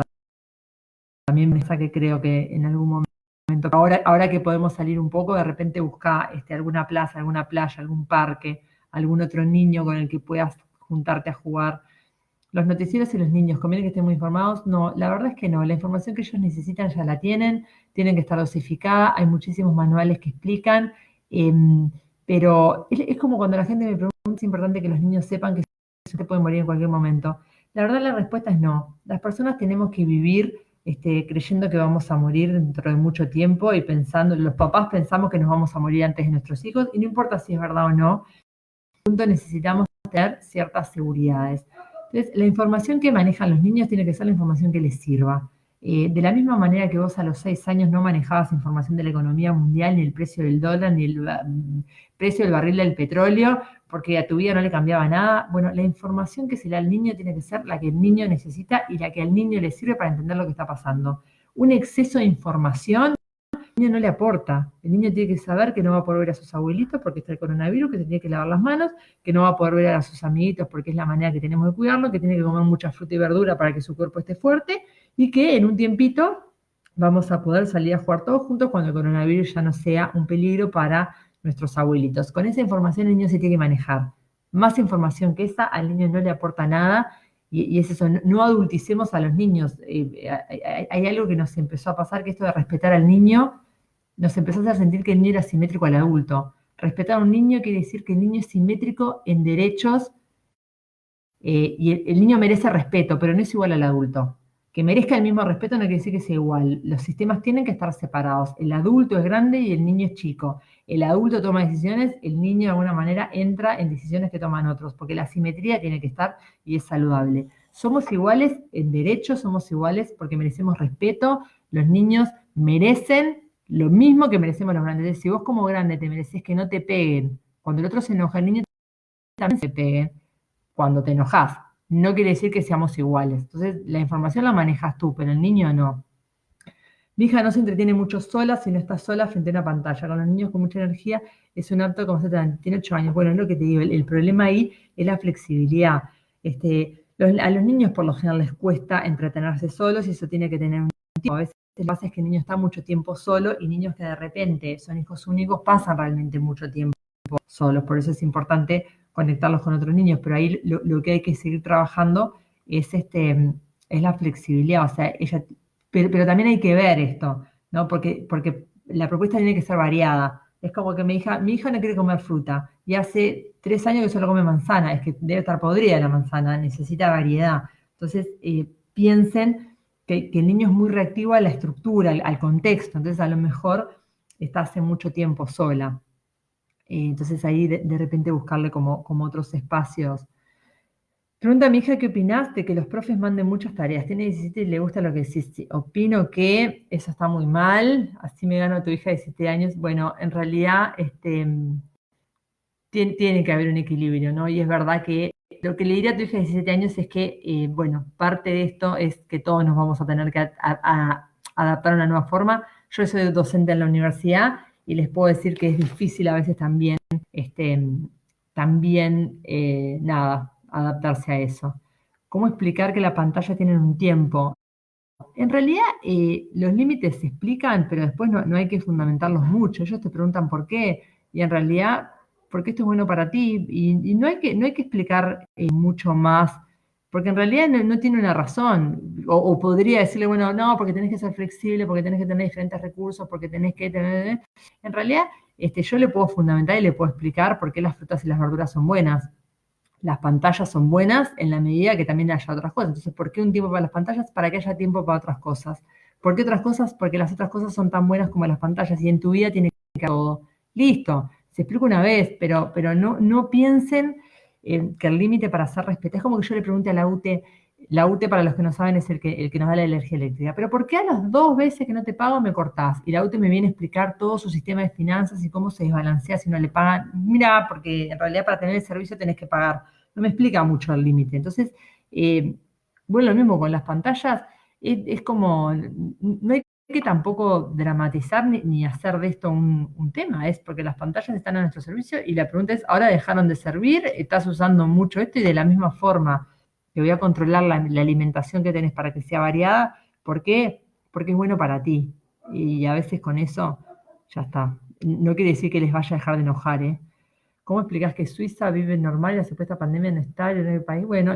también me pasa que creo que en algún momento, ahora que podemos salir un poco, de repente busca alguna plaza, alguna playa, algún parque, algún otro niño con el que puedas juntarte a jugar. Los noticieros y los niños, ¿conviene que estén muy informados? No, la verdad es que no. La información que ellos necesitan ya la tienen que estar dosificada, hay muchísimos manuales que explican, pero es como cuando la gente me pregunta, es importante que los niños sepan que se pueden morir en cualquier momento. La verdad la respuesta es no. Las personas tenemos que vivir creyendo que vamos a morir dentro de mucho tiempo y pensando, los papás pensamos que nos vamos a morir antes de nuestros hijos y no importa si es verdad o no, punto necesitamos tener ciertas seguridades. Entonces, la información que manejan los niños tiene que ser la información que les sirva. De la misma manera que vos a los 6 años no manejabas información de la economía mundial, ni el precio del dólar, ni el precio del barril del petróleo, porque a tu vida no le cambiaba nada. Bueno, la información que se le da al niño tiene que ser la que el niño necesita y la que al niño le sirve para entender lo que está pasando. Un exceso de información al niño no le aporta. El niño tiene que saber que no va a poder ver a sus abuelitos porque está el coronavirus, que se tiene que lavar las manos, que no va a poder ver a sus amiguitos porque es la manera que tenemos de cuidarlo, que tiene que comer mucha fruta y verdura para que su cuerpo esté fuerte y que en un tiempito vamos a poder salir a jugar todos juntos cuando el coronavirus ya no sea un peligro para nuestros abuelitos. Con esa información el niño se tiene que manejar. Más información que esa al niño no le aporta nada y es eso, no adulticemos a los niños. Hay algo que nos empezó a pasar, que esto de respetar al niño nos empezó a hacer sentir que el niño era simétrico al adulto. Respetar a un niño quiere decir que el niño es simétrico en derechos y el niño merece respeto, pero no es igual al adulto. Que merezca el mismo respeto no quiere decir que sea igual. Los sistemas tienen que estar separados. El adulto es grande y el niño es chico. El adulto toma decisiones, el niño de alguna manera entra en decisiones que toman otros, porque la simetría tiene que estar y es saludable. Somos iguales en derechos, somos iguales porque merecemos respeto. Los niños merecen lo mismo que merecemos los grandes. Entonces, si vos como grande te mereces que no te peguen, cuando el otro se enoja, el niño también se pegue cuando te enojas. No quiere decir que seamos iguales. Entonces, la información la manejas tú, pero el niño no. Mi hija no se entretiene mucho sola, si no está sola frente a una pantalla. Con los niños con mucha energía es un apto como se tiene 8 años. Bueno, es lo que te digo, el problema ahí es la flexibilidad. A los niños por lo general les cuesta entretenerse solos y eso tiene que tener un tiempo. A veces lo que pasa es que el niño está mucho tiempo solo y niños que de repente son hijos únicos pasan realmente mucho tiempo solos. Por eso es importante conectarlos con otros niños, pero ahí lo que hay que seguir trabajando es la flexibilidad, o sea, pero también hay que ver esto, ¿no? Porque la propuesta tiene que ser variada. Es como que mi hija no quiere comer fruta y hace 3 años que solo come manzana, es que debe estar podrida la manzana, necesita variedad. Entonces, piensen que el niño es muy reactivo a la estructura, al contexto, entonces a lo mejor está hace mucho tiempo sola. Entonces ahí de repente buscarle como otros espacios. Pregunta a mi hija, ¿qué opinás de que los profes manden muchas tareas? Tiene 17 y le gusta lo que decís. Sí, opino que eso está muy mal, así me gano a tu hija de 17 años. Bueno, en realidad tiene que haber un equilibrio, ¿no? Y es verdad que lo que le diría a tu hija de 17 años es que, bueno, parte de esto es que todos nos vamos a tener que adaptar a una nueva forma. Yo soy docente en la universidad y les puedo decir que es difícil a veces nada, adaptarse a eso. ¿Cómo explicar que la pantalla tiene un tiempo? En realidad, los límites se explican, pero después no hay que fundamentarlos mucho. Ellos te preguntan por qué, y en realidad, porque esto es bueno para ti, y no hay que explicar mucho más, porque en realidad no tiene una razón. O podría decirle, bueno, no, porque tenés que ser flexible, porque tenés que tener diferentes recursos, porque tenés que tener. En realidad, yo le puedo fundamentar y le puedo explicar por qué las frutas y las verduras son buenas. Las pantallas son buenas en la medida que también haya otras cosas. Entonces, ¿por qué un tiempo para las pantallas? Para que haya tiempo para otras cosas. ¿Por qué otras cosas? Porque las otras cosas son tan buenas como las pantallas y en tu vida tiene que haber todo. Listo, se explica una vez, pero no piensen que el límite para ser respetado. Es como que yo le pregunte a la UTE para los que no saben es el que nos da la energía eléctrica, pero ¿por qué a las 2 veces que no te pago me cortás? Y la UTE me viene a explicar todo su sistema de finanzas y cómo se desbalancea si no le pagan. Mira, porque en realidad para tener el servicio tenés que pagar. No me explica mucho el límite. Entonces, bueno, lo mismo con las pantallas, es como, no hay que tampoco dramatizar ni hacer de esto un tema, es porque las pantallas están a nuestro servicio y la pregunta es, ¿ahora dejaron de servir? ¿Estás usando mucho esto? Y de la misma forma que voy a controlar la alimentación que tenés para que sea variada, ¿por qué? Porque es bueno para ti. Y a veces con eso ya está. No quiere decir que les vaya a dejar de enojar, ¿eh? ¿Cómo explicás que Suiza vive normal y la supuesta pandemia no está en el país? Bueno,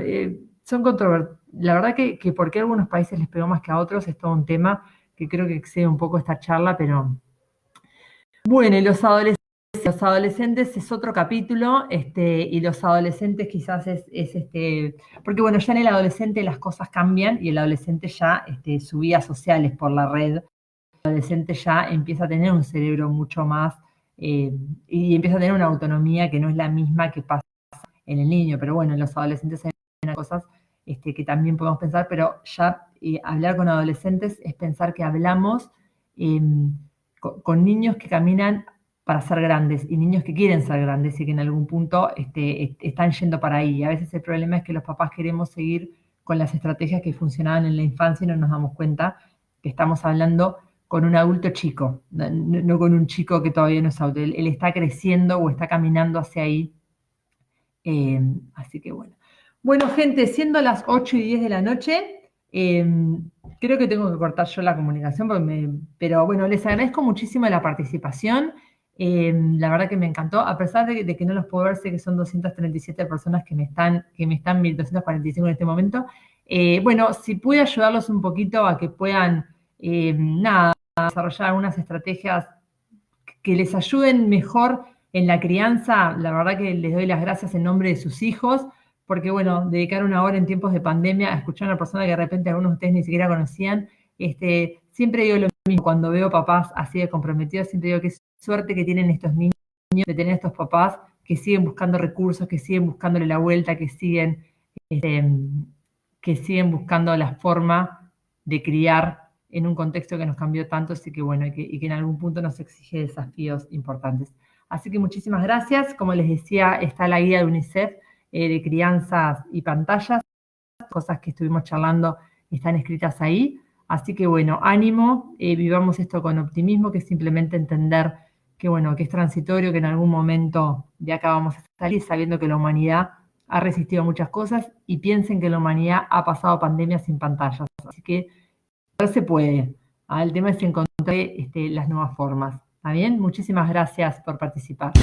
son controvertidos. La verdad que por qué a algunos países les pegó más que a otros es todo un tema que creo que excede un poco esta charla, pero bueno, y los adolescentes es otro capítulo, y los adolescentes quizás porque bueno, ya en el adolescente las cosas cambian y el adolescente ya su vida social es por la red, el adolescente ya empieza a tener un cerebro mucho más y empieza a tener una autonomía que no es la misma que pasa en el niño, pero bueno, en los adolescentes hay cosas que también podemos pensar, pero ya hablar con adolescentes es pensar que hablamos eh, con niños que caminan para ser grandes y niños que quieren ser grandes y que en algún punto están yendo para ahí. Y a veces el problema es que los papás queremos seguir con las estrategias que funcionaban en la infancia y no nos damos cuenta que estamos hablando con un adulto chico, no con un chico que todavía no es adulto. Él está creciendo o está caminando hacia ahí. Así que bueno. Bueno, gente, siendo las 8:10 de la noche, creo que tengo que cortar yo la comunicación, pero bueno, les agradezco muchísimo la participación. La verdad que me encantó, a pesar de que no los puedo ver, sé que son 237 personas que me están viendo, 245 en este momento. Bueno, si pude ayudarlos un poquito a que puedan, nada, desarrollar algunas estrategias que les ayuden mejor en la crianza, la verdad que les doy las gracias en nombre de sus hijos, porque bueno, dedicar una hora en tiempos de pandemia a escuchar a una persona que de repente algunos de ustedes ni siquiera conocían, siempre digo lo mismo, cuando veo papás así de comprometidos, siempre digo qué suerte que tienen estos niños de tener estos papás que siguen buscando recursos, que siguen buscándole la vuelta, este, que siguen buscando la forma de criar en un contexto que nos cambió tanto, así que bueno, y que en algún punto nos exige desafíos importantes. Así que muchísimas gracias. Como les decía, está la guía de UNICEF de crianzas y pantallas. Cosas que estuvimos charlando están escritas ahí. Así que bueno, ánimo, vivamos esto con optimismo, que es simplemente entender que bueno, que es transitorio, que en algún momento de acá vamos a salir sabiendo que la humanidad ha resistido muchas cosas y piensen que la humanidad ha pasado pandemia sin pantallas. Así que se puede. El tema es encontrar las nuevas formas. ¿Está bien? Muchísimas gracias por participar.